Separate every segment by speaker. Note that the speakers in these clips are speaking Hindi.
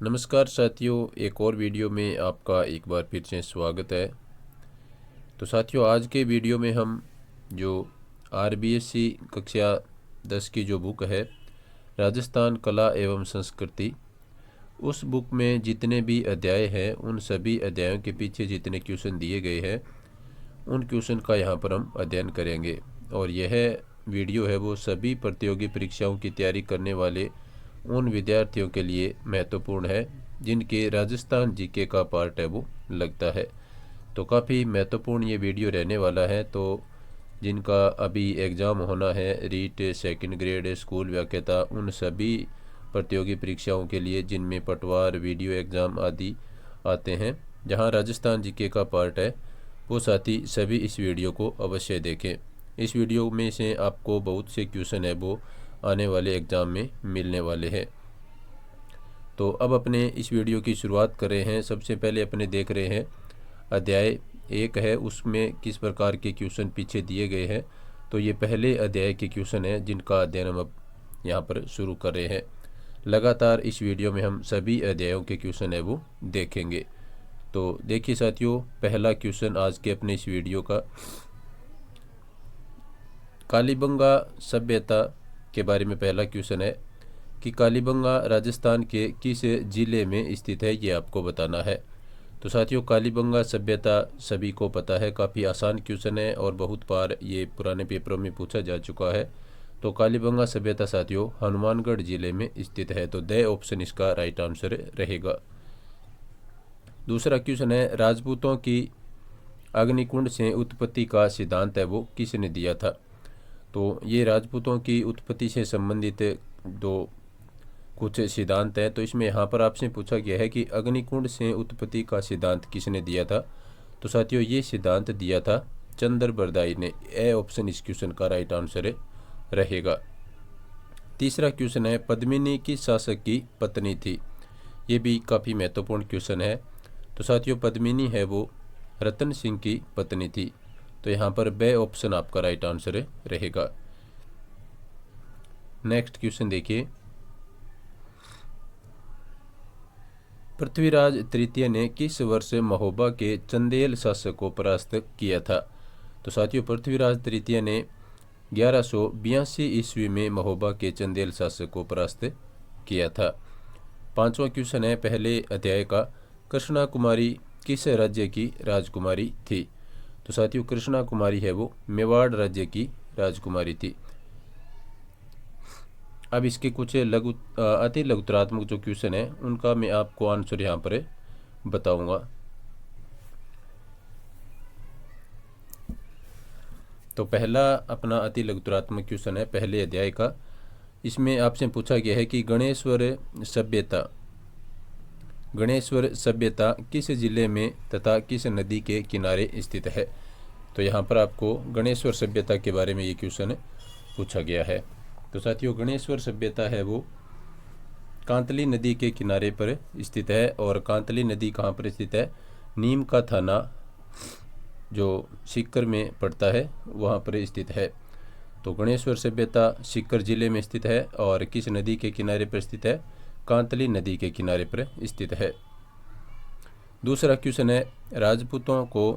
Speaker 1: नमस्कार साथियों, एक और वीडियो में आपका एक बार फिर से स्वागत है। तो साथियों, आज के वीडियो में हम जो आरबीएससी कक्षा 10 की जो बुक है राजस्थान कला एवं संस्कृति, उस बुक में जितने भी अध्याय हैं उन सभी अध्यायों के पीछे जितने क्वेश्चन दिए गए हैं उन क्वेश्चन का यहाँ पर हम अध्ययन करेंगे। और यह वीडियो है वो सभी प्रतियोगी परीक्षाओं की तैयारी करने वाले उन विद्यार्थियों के लिए महत्वपूर्ण है जिनके राजस्थान जीके का पार्ट है वो लगता है। तो काफ़ी महत्वपूर्ण ये वीडियो रहने वाला है। तो जिनका अभी एग्ज़ाम होना है, रीट, सेकंड ग्रेड, स्कूल व्याख्याता, उन सभी प्रतियोगी परीक्षाओं के लिए जिनमें पटवार, वीडियो एग्ज़ाम आदि आते हैं, जहां राजस्थान जीके का पार्ट है, वो साथी सभी इस वीडियो को अवश्य देखें। इस वीडियो में से आपको बहुत से क्वेश्चन है वो आने वाले एग्ज़ाम में मिलने वाले हैं। तो अब अपने इस वीडियो की शुरुआत कर रहे हैं। सबसे पहले अपने देख रहे हैं अध्याय 1 है, उसमें किस प्रकार के क्वेश्चन पीछे दिए गए हैं। तो ये पहले अध्याय के क्वेश्चन हैं जिनका अध्ययन हम अब यहाँ पर शुरू कर रहे हैं। लगातार इस वीडियो में हम सभी अध्यायों के क्वेश्चन है वो देखेंगे। तो देखिए साथियों, पहला क्वेश्चन आज के अपने इस वीडियो का, कालीबंगा सभ्यता के बारे में पहला क्वेश्चन है कि कालीबंगा राजस्थान के किस ज़िले में स्थित है, ये आपको बताना है। तो साथियों, कालीबंगा सभ्यता सभी को पता है, काफ़ी आसान क्वेश्चन है और बहुत बार ये पुराने पेपरों में पूछा जा चुका है। तो कालीबंगा सभ्यता साथियों हनुमानगढ़ ज़िले में स्थित है। तो द ऑप्शन इसका राइट आंसर रहेगा। दूसरा क्वेश्चन है, राजपूतों की अग्निकुंड से उत्पत्ति का सिद्धांत है वो किसने दिया था। तो ये राजपूतों की उत्पत्ति से संबंधित दो कुछ सिद्धांत हैं। तो इसमें यहाँ पर आपसे पूछा गया है कि अग्निकुंड से उत्पत्ति का सिद्धांत किसने दिया था। तो साथियों ये सिद्धांत दिया था चंद्रबरदाई ने। ए ऑप्शन इस क्वेश्चन का राइट आंसर रहेगा। तीसरा क्वेश्चन है, पद्मिनी किस शासक की पत्नी थी। ये भी काफ़ी महत्वपूर्ण क्वेश्चन है। तो साथियों पद्मिनी है वो रतन सिंह की पत्नी थी। तो यहाँ पर बे ऑप्शन आपका राइट आंसर रहेगा। नेक्स्ट क्वेश्चन देखिए, पृथ्वीराज तृतीय ने किस वर्ष महोबा के चंदेल शासक को परास्त किया था। तो साथियों पृथ्वीराज तृतीय ने 1182 ईस्वी में महोबा के चंदेल शासक को परास्त किया था। पांचवा क्वेश्चन है पहले अध्याय का, कृष्णा कुमारी किस राज्य की राजकुमारी थी। तो साथियों कृष्णा कुमारी है वो मेवाड़ राज्य की राजकुमारी थी। अब इसके कुछ अति लघुतरात्मक जो क्वेश्चन है उनका मैं आपको आंसर यहाँ पर बताऊंगा। तो पहला अपना अति लघुतरात्मक क्वेश्चन है पहले अध्याय का। इसमें आपसे पूछा गया है कि गणेश्वर सभ्यता किस जिले में तथा किस नदी के किनारे स्थित है। तो यहाँ पर आपको गणेश्वर सभ्यता के बारे में ये क्वेश्चन पूछा गया है। तो साथियों गणेश्वर सभ्यता है वो कांतली नदी के किनारे पर स्थित है। और कांतली नदी कहाँ पर स्थित है, नीम का थाना जो सीकर में पड़ता है वहाँ पर स्थित है। तो गणेश्वर सभ्यता सीकर जिले में स्थित है और किस नदी के किनारे पर स्थित है, कांतली नदी के किनारे पर स्थित है। दूसरा क्वेश्चन है, राजपूतों को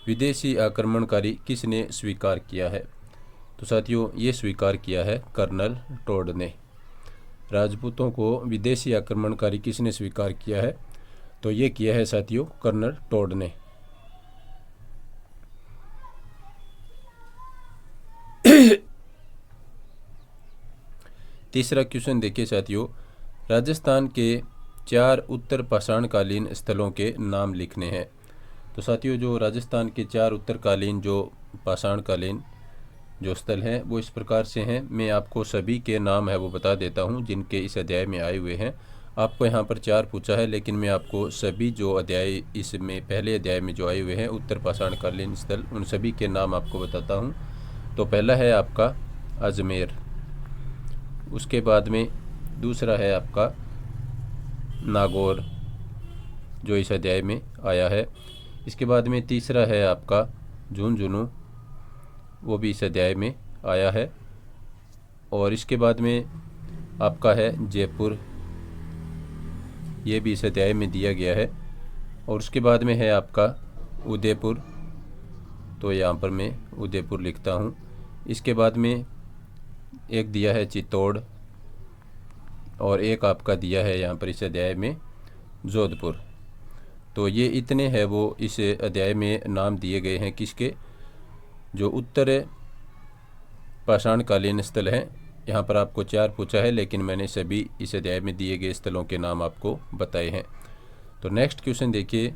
Speaker 1: विदेशी आक्रमणकारी किसने स्वीकार किया है। तो साथियों ये स्वीकार किया है कर्नल टोड ने। राजपूतों को विदेशी आक्रमणकारी किसने स्वीकार किया है, तो ये किया है साथियों कर्नल टोड ने। तीसरा क्वेश्चन देखिए साथियों, राजस्थान के 4 उत्तर पाषाणकालीन स्थलों के नाम लिखने हैं। तो साथियों जो राजस्थान के 4 उत्तरकालीन जो पाषाणकालीन जो स्थल हैं वो इस प्रकार से हैं। मैं आपको सभी के नाम है वो बता देता हूं जिनके इस अध्याय में आए हुए हैं। आपको यहाँ पर 4 पूछा है, लेकिन मैं आपको सभी जो अध्याय इसमें पहले अध्याय में जो आए हुए हैं उत्तर पाषाणकालीन स्थल, उन सभी के नाम आपको बताता हूँ। तो पहला है आपका अजमेर, उसके बाद में दूसरा है आपका नागौर जो इस अध्याय में आया है। इसके बाद में तीसरा है आपका झुंझुनू, वो भी इस अध्याय में आया है। और इसके बाद में आपका है जयपुर, ये भी इस अध्याय में दिया गया है। और उसके बाद में है आपका उदयपुर, तो यहाँ पर मैं उदयपुर लिखता हूँ। इसके बाद में एक दिया है चित्तौड़, और एक आपका दिया है यहाँ पर इस अध्याय में जोधपुर। तो ये इतने हैं वो इस अध्याय में नाम दिए गए हैं किसके, जो उत्तर पाषाणकालीन स्थल हैं। यहाँ पर आपको 4 पूछा है, लेकिन मैंने सभी इस अध्याय में दिए गए स्थलों के नाम आपको बताए हैं। तो नेक्स्ट क्वेश्चन देखिए,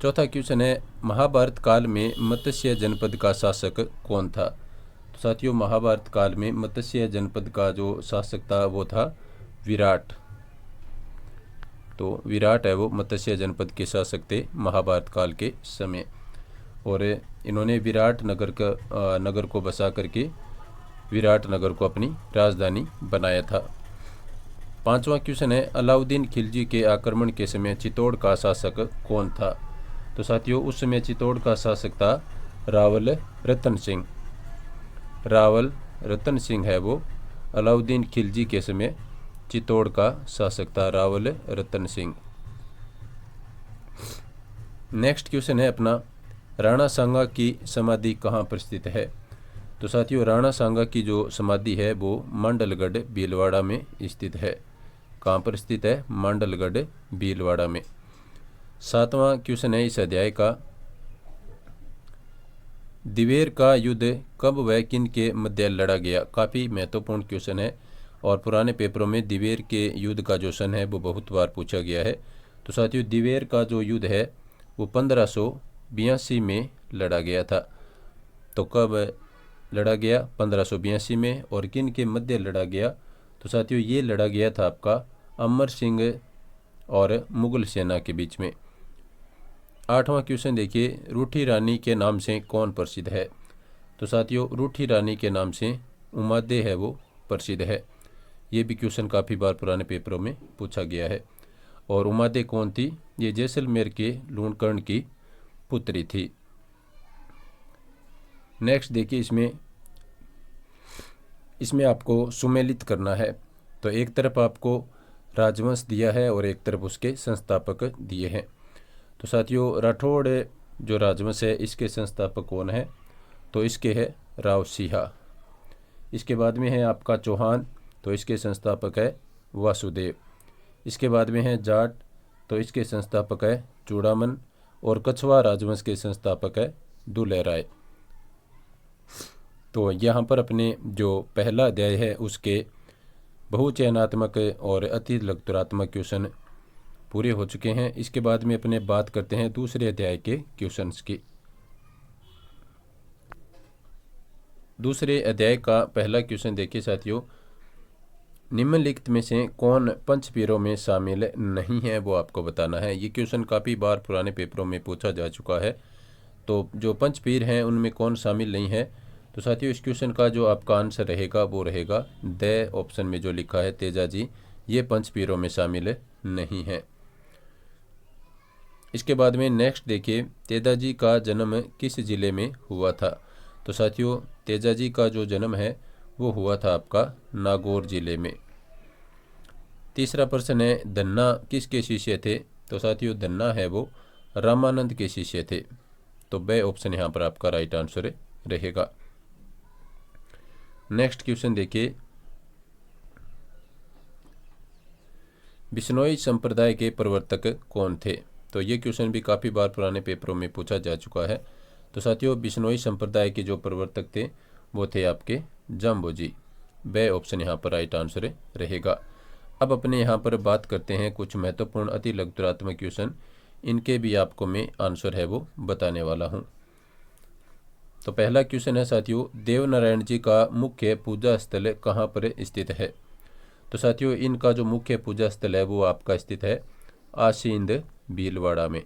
Speaker 1: चौथा क्वेश्चन है, महाभारत काल में मत्स्य जनपद का शासक कौन था। तो साथियों, महाभारत काल में मत्स्य जनपद का जो शासक था वो था विराट। तो विराट है वो मत्स्य जनपद के शासक थे महाभारत काल के समय, और इन्होंने विराट नगर को बसा करके विराट नगर को अपनी राजधानी बनाया था। 5वां क्वेश्चन है, अलाउद्दीन खिलजी के आक्रमण के समय चित्तौड़ का शासक कौन था। तो साथियों, उस समय चित्तौड़ का शासक था रावल रतन सिंह। रावल रतन सिंह है वो अलाउद्दीन खिलजी के समय चित्तौड़ का शासक था, रावल रतन सिंह। नेक्स्ट क्वेश्चन है अपना, राणा सांगा की समाधि कहाँ पर स्थित है। तो साथियों, राणा सांगा की जो समाधि है वो मांडलगढ़ भीलवाड़ा में स्थित है। कहाँ पर स्थित है? मांडलगढ़ भीलवाड़ा में। 7वां क्वेश्चन है इस अध्याय का, दिवेर का युद्ध कब व किन के मध्य लड़ा गया। काफ़ी महत्वपूर्ण क्वेश्चन है, और पुराने पेपरों में दिवेर के युद्ध का जो सन है वो बहुत बार पूछा गया है। तो साथियों, दिवेर का जो युद्ध है वो 1582 में लड़ा गया था। तो कब लड़ा गया? 1582 में। और किन के मध्य लड़ा गया? तो साथियों, ये लड़ा गया था आपका अमर सिंह और मुगल सेना के बीच में। 8वां क्वेश्चन देखिए, रूठी रानी के नाम से कौन प्रसिद्ध है। तो साथियों, रूठी रानी के नाम से उमादे है वो प्रसिद्ध है। ये भी क्वेश्चन काफ़ी बार पुराने पेपरों में पूछा गया है। और उमादे कौन थी? ये जैसलमेर के लूणकर्ण की पुत्री थी। नेक्स्ट देखिए, इसमें आपको सुमेलित करना है। तो एक तरफ आपको राजवंश दिया है और एक तरफ उसके संस्थापक दिए हैं। तो साथियों, राठौड़ जो राजवंश है इसके संस्थापक कौन है? तो इसके है राव सिंहा। इसके बाद में है आपका चौहान, तो इसके संस्थापक है वासुदेव। इसके बाद में है जाट, तो इसके संस्थापक है चूड़ामन। और कछवा राजवंश के संस्थापक है दुलेराय। तो यहाँ पर अपने जो पहला अध्याय है उसके बहुचयनात्मक और अति लघुतरात्मक क्वेश्चन पूरे हो चुके हैं। इसके बाद में अपने बात करते हैं दूसरे अध्याय के क्वेश्चंस की। दूसरे अध्याय का पहला क्वेश्चन देखिए साथियों, निम्नलिखित में से कौन पंचपीरों में शामिल नहीं है, वो आपको बताना है। ये क्वेश्चन काफ़ी बार पुराने पेपरों में पूछा जा चुका है। तो जो पंचपीर हैं उनमें कौन शामिल नहीं है? तो साथियों, इस क्वेश्चन का जो आपका आंसर रहेगा वो रहेगा द ऑप्शन में जो लिखा है तेजाजी, ये पंचपीरों में शामिल नहीं है। इसके बाद में नेक्स्ट देखिए, तेजाजी का जन्म किस जिले में हुआ था। तो साथियों, तेजाजी का जो जन्म है वो हुआ था आपका नागौर जिले में। तीसरा प्रश्न है, धन्ना किसके शिष्य थे। तो साथियों, धन्ना है वो रामानंद के शिष्य थे। तो बे ऑप्शन यहाँ पर आपका राइट आंसर रहेगा। नेक्स्ट क्वेश्चन देखिए, बिश्नोई संप्रदाय के प्रवर्तक कौन थे। तो ये क्वेश्चन भी काफ़ी बार पुराने पेपरों में पूछा जा चुका है। तो साथियों, बिश्नोई संप्रदाय के जो प्रवर्तक थे वो थे आपके जाम्बोजी। बे ऑप्शन यहाँ पर राइट आंसर रहेगा। अब अपने यहाँ पर बात करते हैं कुछ महत्वपूर्ण अति लघुतरात्मक क्वेश्चन, इनके भी आपको मैं आंसर है वो बताने वाला हूँ। तो पहला क्वेश्चन है साथियों, देवनारायण जी का मुख्य पूजा स्थल कहाँ पर स्थित है। तो साथियों, इनका जो मुख्य पूजा स्थल है वो आपका स्थित है आसींद भीलवाड़ा में।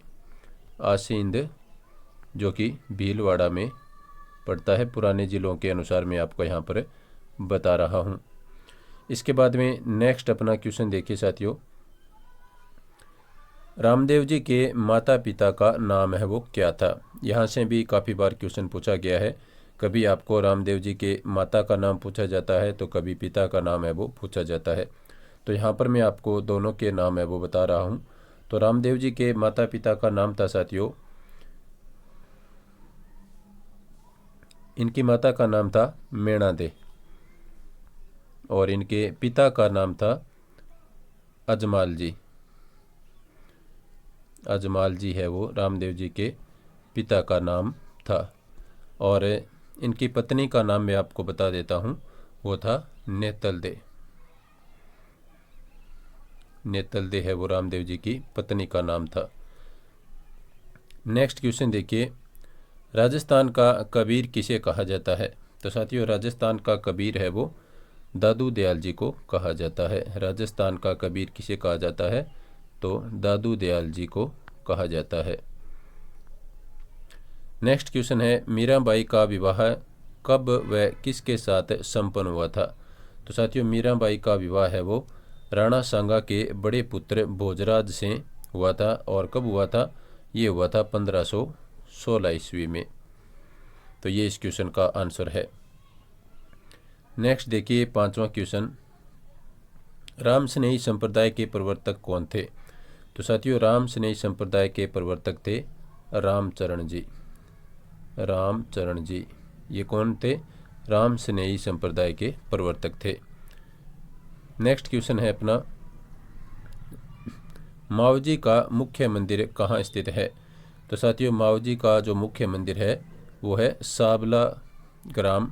Speaker 1: आसींद जो कि भीलवाड़ा में पड़ता है, पुराने ज़िलों के अनुसार मैं आपको यहाँ पर बता रहा हूँ। इसके बाद में नेक्स्ट अपना क्वेश्चन देखिए साथियों, रामदेव जी के माता पिता का नाम है वो क्या था। यहाँ से भी काफ़ी बार क्वेश्चन पूछा गया है कभी आपको रामदेव जी के माता का नाम पूछा जाता है तो कभी पिता का नाम है वो पूछा जाता है। तो यहाँ पर मैं आपको दोनों के नाम है वो बता रहा हूँ। तो रामदेव जी के माता पिता का नाम था साथियों, इनकी माता का नाम था मेणा दे और इनके पिता का नाम था अजमाल जी। अजमाल जी है वो रामदेव जी के पिता का नाम था। और इनकी पत्नी का नाम मैं आपको बता देता हूँ, वो था नेतल दे। नेतल दे है वो रामदेव जी की पत्नी का नाम था। नेक्स्ट क्वेश्चन देखिए, राजस्थान का कबीर किसे कहा जाता है? तो साथियों राजस्थान का कबीर है वो दादू दयाल जी को कहा जाता है। राजस्थान का कबीर किसे कहा जाता है? तो दादू दयाल जी को कहा जाता है। नेक्स्ट क्वेश्चन है, मीराबाई का विवाह कब व किसके साथ संपन्न हुआ था? तो साथियों मीराबाई का विवाह है वो राणा सांगा के बड़े पुत्र भोजराज से हुआ था। और कब हुआ था? ये हुआ था 1516 ईस्वी में। तो ये इस क्वेश्चन का आंसर है। नेक्स्ट देखिए 5वां क्वेश्चन, राम स्नेही संप्रदाय के प्रवर्तक कौन थे? तो साथियों राम स्नेही संप्रदाय के प्रवर्तक थे रामचरण जी। रामचरण जी ये कौन थे? राम स्नेही संप्रदाय के प्रवर्तक थे। नेक्स्ट क्वेश्चन है अपना, मावजी का मुख्य मंदिर कहाँ स्थित है? तो साथियों मावजी का जो मुख्य मंदिर है वो है साबला ग्राम,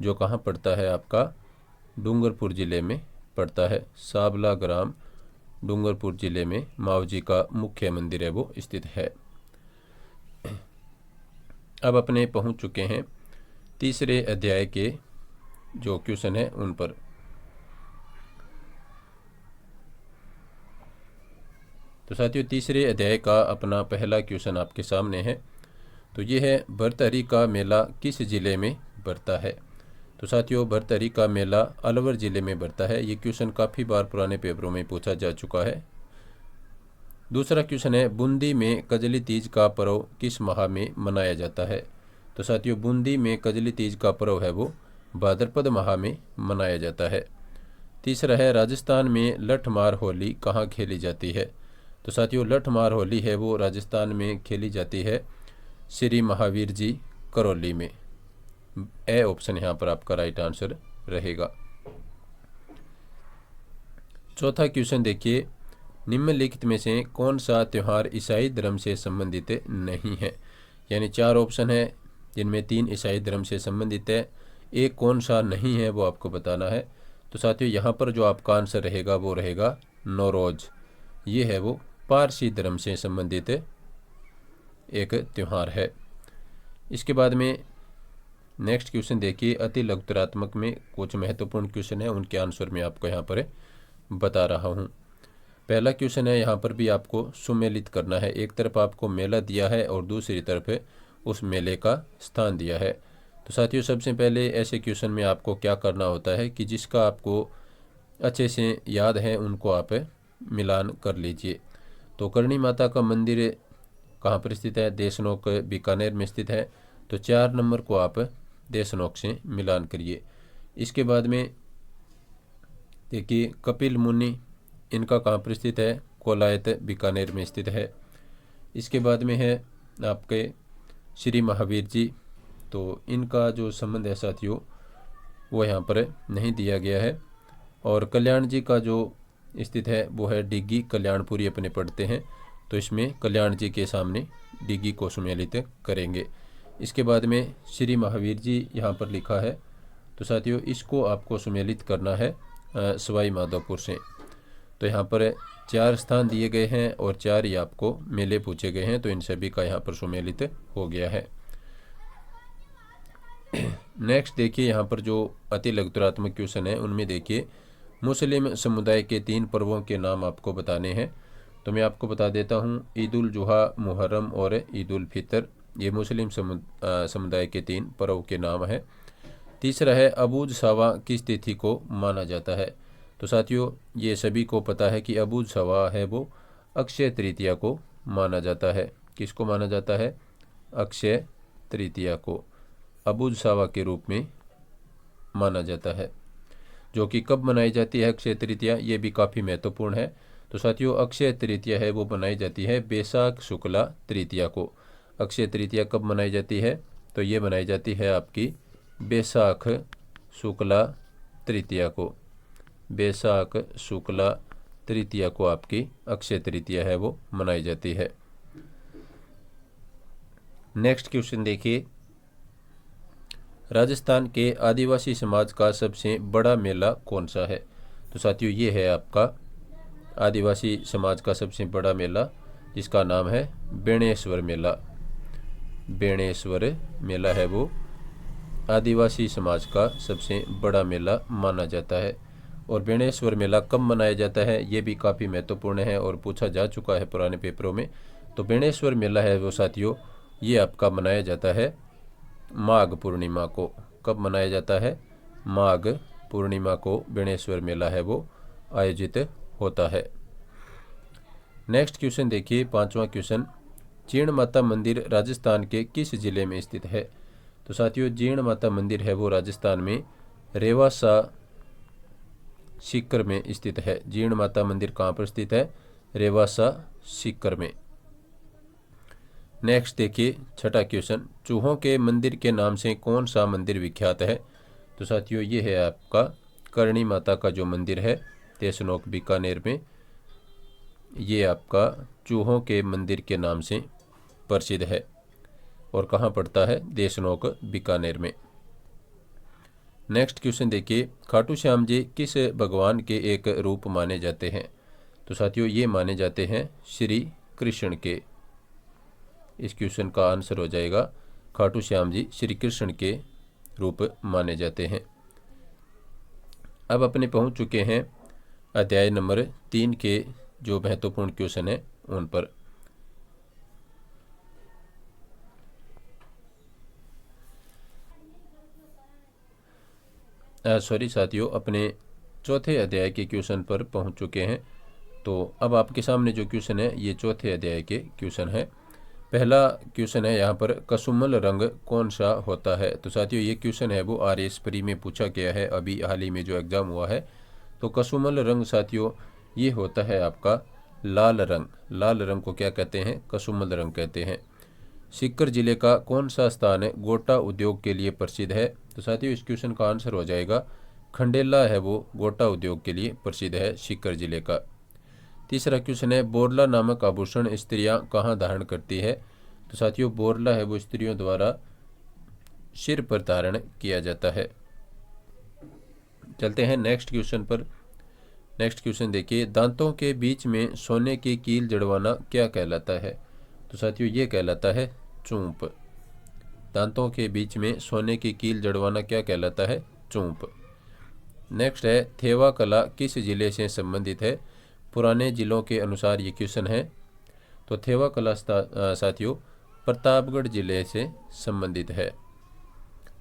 Speaker 1: जो कहाँ पड़ता है आपका डूंगरपुर ज़िले में पड़ता है। साबला ग्राम डूंगरपुर ज़िले में मावजी का मुख्य मंदिर है वो स्थित है। अब अपने पहुंच चुके हैं तीसरे अध्याय के जो क्वेश्चन है उन पर। तो साथियों तीसरे अध्याय का अपना पहला क्वेश्चन आपके सामने है। तो ये है, भरतहरी का मेला किस ज़िले में बढ़ता है? तो साथियों भरतहरी का मेला अलवर ज़िले में बढ़ता है। ये क्वेश्चन काफ़ी बार पुराने पेपरों में पूछा जा चुका है। दूसरा क्वेश्चन है, बूंदी में कजली तीज का पर्व किस माह में मनाया जाता है? तो साथियों बूंदी में कजली तीज का पर्व है वो भाद्रपद माह में मनाया जाता है। तीसरा है, राजस्थान में लठमार होली कहाँ खेली जाती है? तो साथियों लठमार होली है वो राजस्थान में खेली जाती है श्री महावीर जी करौली में। ए ऑप्शन यहाँ पर आपका राइट आंसर रहेगा। चौथा क्वेश्चन देखिए, निम्नलिखित में से कौन सा त्यौहार ईसाई धर्म से संबंधित नहीं है? यानी 4 ऑप्शन है जिनमें 3 ईसाई धर्म से संबंधित है, एक कौन सा नहीं है वो आपको बताना है। तो साथियों यहाँ पर जो आपका आंसर रहेगा वो रहेगा नौरोज। ये है वो पारसी धर्म से संबंधित एक त्यौहार है। इसके बाद में नेक्स्ट क्वेश्चन देखिए, अति लघुतरात्मक में कुछ महत्वपूर्ण क्वेश्चन है, उनके आंसर मैं आपको यहाँ पर बता रहा हूँ। पहला क्वेश्चन है, यहाँ पर भी आपको सुमेलित करना है। एक तरफ आपको मेला दिया है और दूसरी तरफ उस मेले का स्थान दिया है। तो साथियों सबसे पहले ऐसे क्वेश्चन में आपको क्या करना होता है कि जिसका आपको अच्छे से याद है उनको आप मिलान कर लीजिए। तो करणी माता का मंदिर कहाँ पर स्थित है? देशनोक बीकानेर में स्थित है। तो 4 नंबर को आप देशनोक से मिलान करिए। इसके बाद में देखिए कपिल मुनि, इनका कहाँ पर स्थित है? कोलायत बीकानेर में स्थित है। इसके बाद में है आपके श्री महावीर जी, तो इनका जो संबंध है साथियों वो यहाँ पर नहीं दिया गया है। और कल्याण जी का जो स्थित है वो है डिग्गी कल्याणपुरी अपने पढ़ते हैं, तो इसमें कल्याण जी के सामने डिग्गी को सुमेलित करेंगे। इसके बाद में श्री महावीर जी यहाँ पर लिखा है, तो साथियों इसको आपको सुमेलित करना है सवाई माधोपुर से। तो यहाँ पर 4 स्थान दिए गए हैं और 4 ही आपको मेले पूछे गए हैं, तो इन सभी का यहाँ पर सुमेलित हो गया है। नेक्स्ट देखिए यहाँ पर जो अति लघुतरात्मक क्वेश्चन है उनमें देखिए मुस्लिम समुदाय के 3 पर्वों के नाम आपको बताने हैं। तो मैं आपको बता देता हूँ, ईद उल जुहा, मुहर्रम और ईद उल फितर, ये मुस्लिम समुदाय के 3 पर्व के नाम है। तीसरा है, अबूज सवा किस तिथि को माना जाता है? तो साथियों ये सभी को पता है कि अबूज सवा है वो अक्षय तृतीया को माना जाता है। किसको माना जाता है? अक्षय तृतीया को। अबुझ सावा के रूप में माना जाता है। जो कि कब मनाई जाती है अक्षय तृतीया, ये भी काफ़ी महत्वपूर्ण है। तो साथियों, अक्षय तृतीया है वो मनाई जाती है बैसाख शुक्ला तृतीया को। अक्षय तृतीया कब मनाई जाती है, तो ये मनाई जाती है आपकी बैसाख शुक्ला तृतीया को। बैसाख शुक्ला तृतीया को आपकी अक्षय तृतीया है वो मनाई जाती है। नेक्स्ट क्वेश्चन देखिए, राजस्थान के आदिवासी समाज का सबसे बड़ा मेला कौन सा है। तो साथियों, ये है आपका आदिवासी समाज का सबसे बड़ा मेला, जिसका नाम है बेणेश्वर मेला। बेणेश्वर मेला है वो आदिवासी समाज का सबसे बड़ा मेला माना जाता है। और बेणेश्वर मेला कब मनाया जाता है, ये भी काफ़ी महत्वपूर्ण है और पूछा जा चुका है पुराने पेपरों में। तो बेणेश्वर मेला है वो साथियों, ये आपका मनाया जाता है माघ पूर्णिमा को। कब मनाया जाता है, माघ पूर्णिमा को बेणेश्वर मेला है वो आयोजित होता है। नेक्स्ट क्वेश्चन देखिए, पांचवा क्वेश्चन, जीण माता मंदिर राजस्थान के किस जिले में स्थित है। तो साथियों, जीण माता मंदिर है वो राजस्थान में रेवासा सीकर में स्थित है। जीण माता मंदिर कहाँ पर स्थित है, रेवासा सीकर में। नेक्स्ट देखिए, छठा क्वेश्चन, चूहों के मंदिर के नाम से कौन सा मंदिर विख्यात है। तो साथियों, ये है आपका करणी माता का जो मंदिर है देशनोक बीकानेर में, ये आपका चूहों के मंदिर के नाम से प्रसिद्ध है और कहाँ पड़ता है, देशनोक बीकानेर में। नेक्स्ट क्वेश्चन देखिए, खाटू श्याम जी किस भगवान के एक रूप माने जाते हैं। तो साथियों, ये माने जाते हैं श्री कृष्ण के। इस क्वेश्चन का आंसर हो जाएगा खाटू श्याम जी श्री कृष्ण के रूप माने जाते हैं। अब अपने पहुंच चुके हैं अध्याय नंबर 3 के जो महत्वपूर्ण क्वेश्चन है उन पर। सॉरी साथियों, अपने चौथे अध्याय के क्वेश्चन पर पहुंच चुके हैं। तो अब आपके सामने जो क्वेश्चन है ये चौथे अध्याय के क्वेश्चन है। पहला क्वेश्चन है यहाँ पर, कसुमल रंग कौन सा होता है। तो साथियों, ये क्वेश्चन है वो आरएस प्री में पूछा गया है, अभी हाल ही में जो एग्ज़ाम हुआ है। तो कसुमल रंग साथियों ये होता है आपका लाल रंग। लाल रंग को क्या कहते हैं, कसुमल रंग कहते हैं। सीकर जिले का कौन सा स्थान गोटा उद्योग के लिए प्रसिद्ध है। तो साथियों, इस क्वेश्चन का आंसर हो जाएगा खंडेला है वो गोटा उद्योग के लिए प्रसिद्ध है सीकर जिले का। तीसरा क्वेश्चन है, बोरला नामक आभूषण स्त्रियां कहाँ धारण करती है। तो साथियों, बोरला है वो स्त्रियों द्वारा सिर पर धारण किया जाता है। चलते हैं नेक्स्ट क्वेश्चन पर। नेक्स्ट क्वेश्चन देखिए, दांतों के बीच में सोने की कील जड़वाना क्या कहलाता है। तो साथियों, ये कहलाता है चूंप। दांतों के बीच में सोने की कील जड़वाना क्या कहलाता है, चूंप। नेक्स्ट है, थेवा कला किस जिले से संबंधित है। पुराने जिलों के अनुसार ये क्वेश्चन है। तो थेवा कला साथियों प्रतापगढ़ जिले से संबंधित है।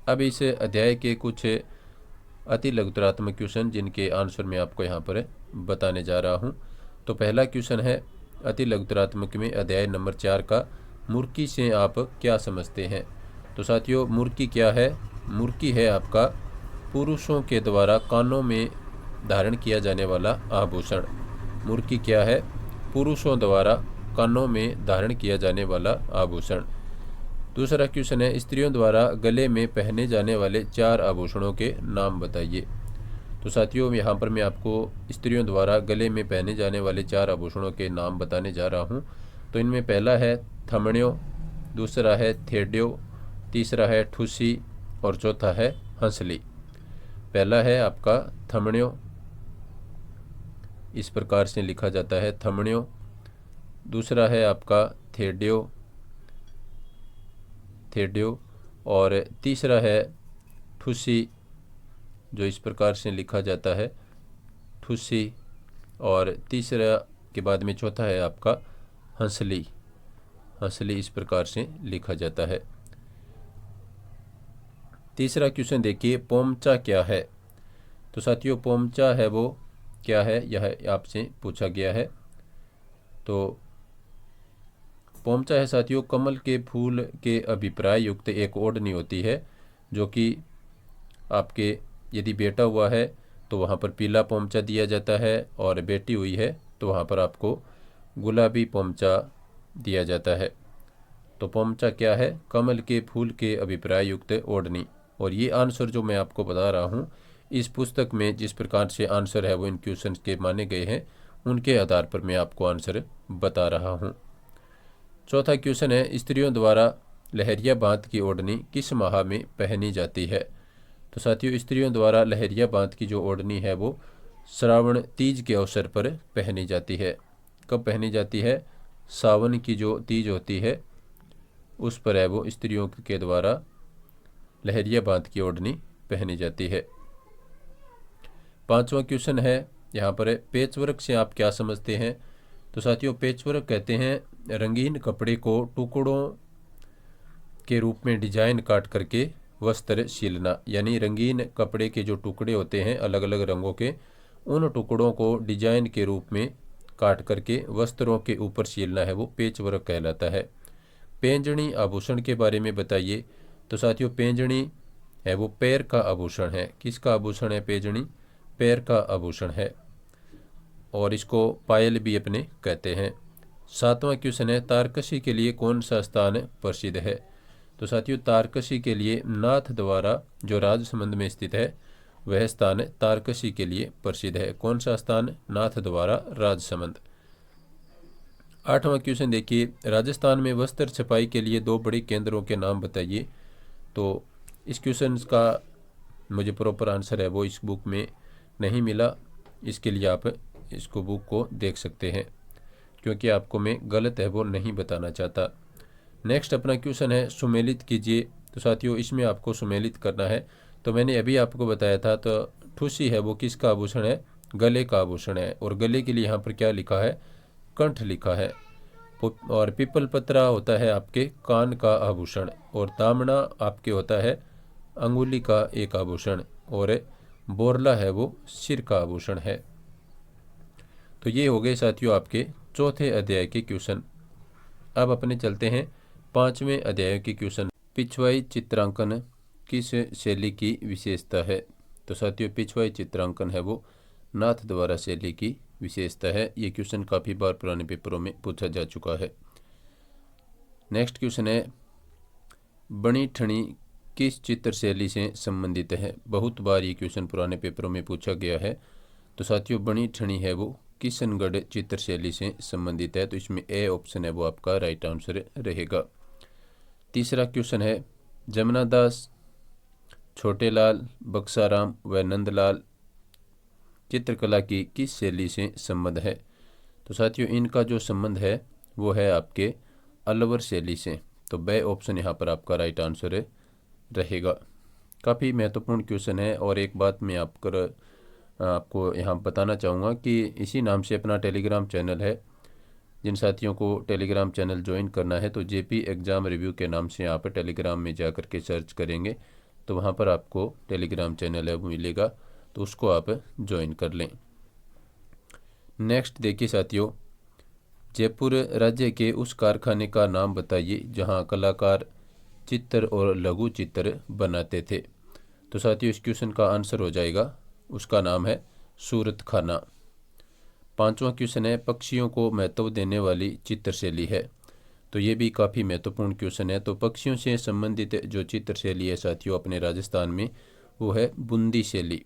Speaker 1: अब इस अध्याय के कुछ अति लघुतरात्मक क्वेश्चन जिनके आंसर मैं आपको यहाँ पर बताने जा रहा हूँ। तो पहला क्वेश्चन है अति लघुतरात्मक में अध्याय नंबर 4 का, मुर्की से आप क्या समझते हैं। तो साथियों, मुर्की क्या है, मुर्की है आपका पुरुषों के द्वारा कानों में धारण किया जाने वाला आभूषण। मुर्की क्या है, पुरुषों द्वारा कानों में धारण किया जाने वाला आभूषण। दूसरा क्वेश्चन है, स्त्रियों द्वारा गले में पहने जाने वाले 4 आभूषणों के नाम बताइए। तो साथियों, यहाँ पर मैं आपको स्त्रियों द्वारा गले में पहने जाने वाले 4 आभूषणों के नाम बताने जा रहा हूँ। तो इनमें पहला है थमण्यो, दूसरा है थेड्यो, तीसरा है ठुसी और चौथा है हंसली। पहला है आपका थमण्यो, इस प्रकार से लिखा जाता है थमण्यो। दूसरा है आपका थेड्यो, थेड्यो। और तीसरा है ठुसी, जो इस प्रकार से लिखा जाता है ठुसी। और तीसरा के बाद में चौथा है आपका हंसली, हंसली इस प्रकार से लिखा जाता है। तीसरा क्वेश्चन देखिए, पोमचा क्या है। तो साथियों, पोमचा है वो क्या है, यह आपसे पूछा गया है। तो पोमचा है साथियों कमल के फूल के अभिप्राय युक्त एक ओढ़नी होती है जो कि आपके यदि बेटा हुआ है तो वहाँ पर पीला पोमचा दिया जाता है, और बेटी हुई है तो वहाँ पर आपको गुलाबी पोमचा दिया जाता है। तो पोमचा क्या है? कमल के फूल के अभिप्राय युक्त ओढ़नी। और ये आंसर जो मैं आपको बता रहा हूँ, इस पुस्तक में जिस प्रकार से आंसर है वो इन क्वेश्चन के माने गए हैं, उनके आधार पर मैं आपको आंसर बता रहा हूँ। चौथा क्वेश्चन है, स्त्रियों द्वारा लहरिया बांध की ओढ़नी किस माह में पहनी जाती है? तो साथियों, स्त्रियों द्वारा लहरिया बांध की जो ओढ़नी है वो श्रावण तीज के अवसर पर पहनी जाती है। कब पहनी जाती है? सावन की जो तीज होती है उस पर है वो स्त्रियों के द्वारा लहरिया बांध की ओढ़नी पहनी जाती है। पांचवा क्वेश्चन है यहाँ पर है, पेचवर्क से आप क्या समझते हैं? तो साथियों, पेचवर्क कहते हैं रंगीन कपड़े को टुकड़ों के रूप में डिजाइन काट करके वस्त्र सिलना। यानी रंगीन कपड़े के जो टुकड़े होते हैं अलग अलग रंगों के, उन टुकड़ों को डिजाइन के रूप में काट करके वस्त्रों के ऊपर सिलना है वो पेचवर्क कहलाता है। पैंजणी आभूषण के बारे में बताइए। तो साथियों, पैंजणी है वो पैर का आभूषण है। किसका आभूषण है पैंजणी? पैर का आभूषण है, और इसको पायल भी अपने कहते हैं। सातवां क्वेश्चन है, तारकशी के लिए कौन सा स्थान प्रसिद्ध है? तो साथियों, तारकशी के लिए नाथ द्वारा जो राजसमंद में स्थित है वह स्थान तारकशी के लिए प्रसिद्ध है। कौन सा स्थान? नाथ द्वारा राजसमंद। आठवां क्वेश्चन देखिए, राजस्थान में वस्त्र छपाई के लिए 2 बड़े केंद्रों के नाम बताइए। तो इस क्वेश्चन का मुझे प्रॉपर आंसर है वो इस बुक में नहीं मिला, इसके लिए आप इसको बुक को देख सकते हैं, क्योंकि आपको मैं गलत है वो नहीं बताना चाहता। नेक्स्ट अपना क्वेश्चन है, सुमेलित कीजिए। तो साथियों, इसमें आपको सुमेलित करना है। तो मैंने अभी आपको बताया था, तो ठुसी है वो किसका आभूषण है? गले का आभूषण है। और गले के लिए यहाँ पर क्या लिखा है? कंठ लिखा है। और पीपल पत्रा होता है आपके कान का आभूषण, और दामना आपके होता है अंगुली का एक आभूषण, और बोरला है वो सिर का आभूषण है। तो ये हो गए साथियों आपके चौथे अध्याय के क्वेश्चन। अब अपने चलते हैं 5वें अध्याय के क्वेश्चन। पिछवाई चित्रांकन किस शैली की विशेषता है? तो साथियों, पिछवाई चित्रांकन है वो नाथ द्वारा शैली की विशेषता है। ये क्वेश्चन काफ़ी बार पुराने पेपरों में पूछा जा चुका है। नेक्स्ट क्वेश्चन है, बनी ठनी किस चित्र शैली से संबंधित है? बहुत बार ये क्वेश्चन पुराने पेपरों में पूछा गया है। तो साथियों, बनी ठनी है वो किशनगढ़ चित्र शैली से संबंधित है। तो इसमें ए ऑप्शन है वो आपका राइट आंसर रहेगा। तीसरा क्वेश्चन है, जमुना दास, छोटेलाल, बक्साराम व नंदलाल चित्रकला की किस शैली से संबंध है? तो साथियों, इनका जो संबंध है वो है आपके अलवर शैली से। तो बे ऑप्शन यहाँ पर आपका राइट आंसर रहेगा। काफ़ी महत्वपूर्ण क्वेश्चन है। और एक बात मैं आपको यहाँ बताना चाहूँगा कि इसी नाम से अपना टेलीग्राम चैनल है। जिन साथियों को टेलीग्राम चैनल ज्वाइन करना है तो जेपी एग्ज़ाम रिव्यू के नाम से यहाँ पर टेलीग्राम में जा कर के सर्च करेंगे तो वहाँ पर आपको टेलीग्राम चैनल है वो मिलेगा, तो उसको आप ज्वाइन कर लें। नेक्स्ट देखिए साथियों, जयपुर राज्य के उस कारखाने का नाम बताइए जहाँ कलाकार चित्र और लघु चित्र बनाते थे। तो साथियों, इस क्वेश्चन का आंसर हो जाएगा, उसका नाम है सूरत खाना। 5वां क्वेश्चन है, पक्षियों को महत्व देने वाली चित्र शैली है। तो ये भी काफ़ी महत्वपूर्ण क्वेश्चन है। तो पक्षियों से संबंधित जो चित्र शैली है साथियों अपने राजस्थान में, वो है बूंदी शैली।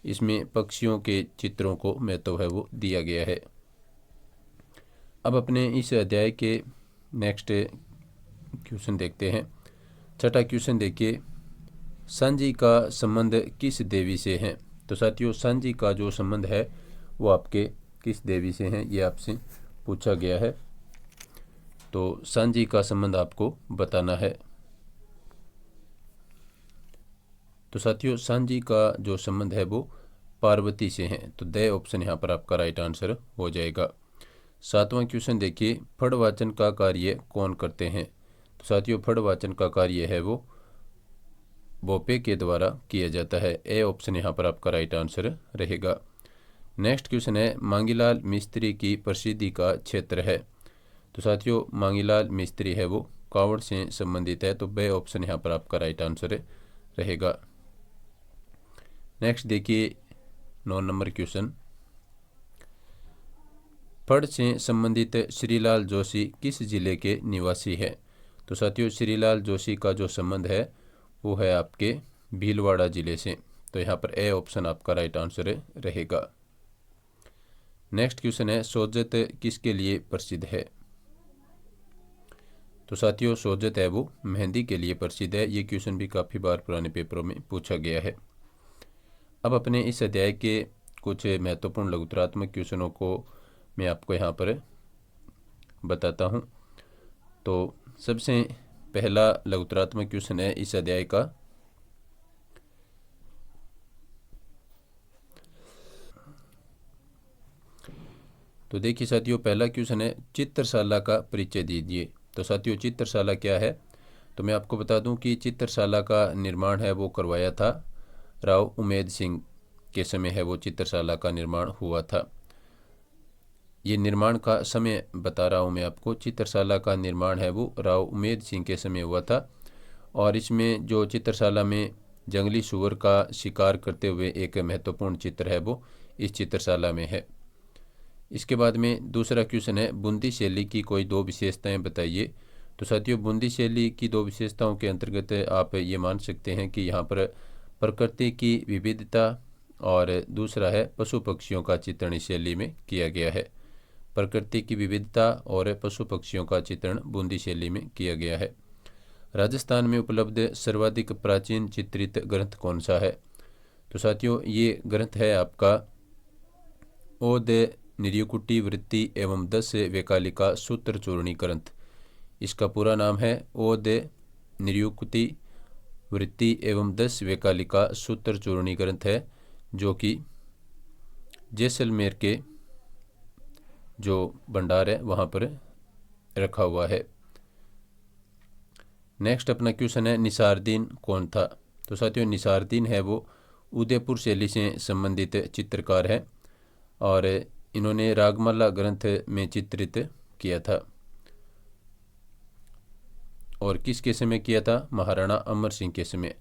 Speaker 1: इसमें पक्षियों के चित्रों को महत्व है वो दिया गया है। अब अपने इस अध्याय के नेक्स्ट क्वेश्चन देखते हैं। छठा क्वेश्चन देखिए, सांझी का संबंध किस देवी से है? तो साथियों, सांझी का जो संबंध है वो आपके किस देवी से हैं, ये आपसे पूछा गया है। तो सांझी का संबंध आपको बताना है। तो साथियों, सांझी का जो संबंध है वो पार्वती से है। तो द ऑप्शन यहाँ पर आपका राइट आंसर हो जाएगा। 7वां क्वेश्चन देखिए, फड़ वाचन का कार्य कौन करते हैं? तो साथियों, फड़ वाचन का कार्य है वो भोपे के द्वारा किया जाता है। ए ऑप्शन यहाँ पर आपका राइट आंसर रहेगा। नेक्स्ट क्वेश्चन है, मांगीलाल मिस्त्री की प्रसिद्धि का क्षेत्र है। तो साथियों, मांगीलाल मिस्त्री है वो कावड़ से संबंधित है, तो बे ऑप्शन यहाँ पर आपका राइट आंसर रहेगा। नेक्स्ट देखिए 9 नंबर क्वेश्चन, फड़ से संबंधित श्रीलाल जोशी किस जिले के निवासी है? तो साथियों श्रीलाल जोशी का जो संबंध है वो है आपके भीलवाड़ा जिले से, तो यहाँ पर ए ऑप्शन आपका राइट आंसर रहेगा। नेक्स्ट क्वेश्चन है, सोजत किसके लिए प्रसिद्ध है? तो साथियों सोजत है वो मेहंदी के लिए प्रसिद्ध है। ये क्वेश्चन भी काफ़ी बार पुराने पेपरों में पूछा गया है। अब अपने इस अध्याय के कुछ महत्वपूर्ण लघुतरात्मक क्वेश्चनों को मैं आपको यहाँ पर बताता हूँ। तो सबसे पहला लघुतरात्मक क्वेश्चन है इस अध्याय का, तो देखिए साथियों पहला क्वेश्चन है, चित्रशाला का परिचय दीजिए। तो साथियों चित्रशाला क्या है? तो मैं आपको बता दूं कि चित्रशाला का निर्माण है वो करवाया था राव उमेद सिंह के समय है वो चित्रशाला का निर्माण हुआ था। ये निर्माण का समय बता रहा हूँ मैं आपको, चित्रशाला का निर्माण है वो राव उमेद सिंह के समय हुआ था। और इसमें जो चित्रशाला में जंगली सूअर का शिकार करते हुए एक महत्वपूर्ण चित्र है वो इस चित्रशाला में है। इसके बाद में दूसरा क्वेश्चन है, बूंदी शैली की कोई 2 विशेषताएं बताइए। तो साथियों बूंदी शैली की 2 विशेषताओं के अंतर्गत आप ये मान सकते हैं कि यहाँ पर प्रकृति की विविधता और दूसरा है पशु पक्षियों का चित्रण इस शैली में किया गया है। प्रकृति की विविधता और पशु पक्षियों का चित्रण बूंदी शैली में किया गया है। राजस्थान में उपलब्ध सर्वाधिक प्राचीन चित्रित ग्रंथ कौन सा है? तो साथियों ये ग्रंथ है आपका ओद निरुक्ति वृत्ति एवं 10 वैकालिका सूत्र चूर्णी ग्रंथ। इसका पूरा नाम है ओद निरुक्ति वृत्ति एवं 10 वैकालिका सूत्र चूर्णी ग्रंथ है, जो कि जैसलमेर के जो भंडार है वहाँ पर रखा हुआ है। नेक्स्ट अपना क्वेश्चन है, निसारदीन कौन था? तो साथियों निसारदीन है वो उदयपुर शैली से संबंधित चित्रकार है और इन्होंने रागमाला ग्रंथ में चित्रित किया था। और किसके समय किया था? महाराणा अमर सिंह के समय।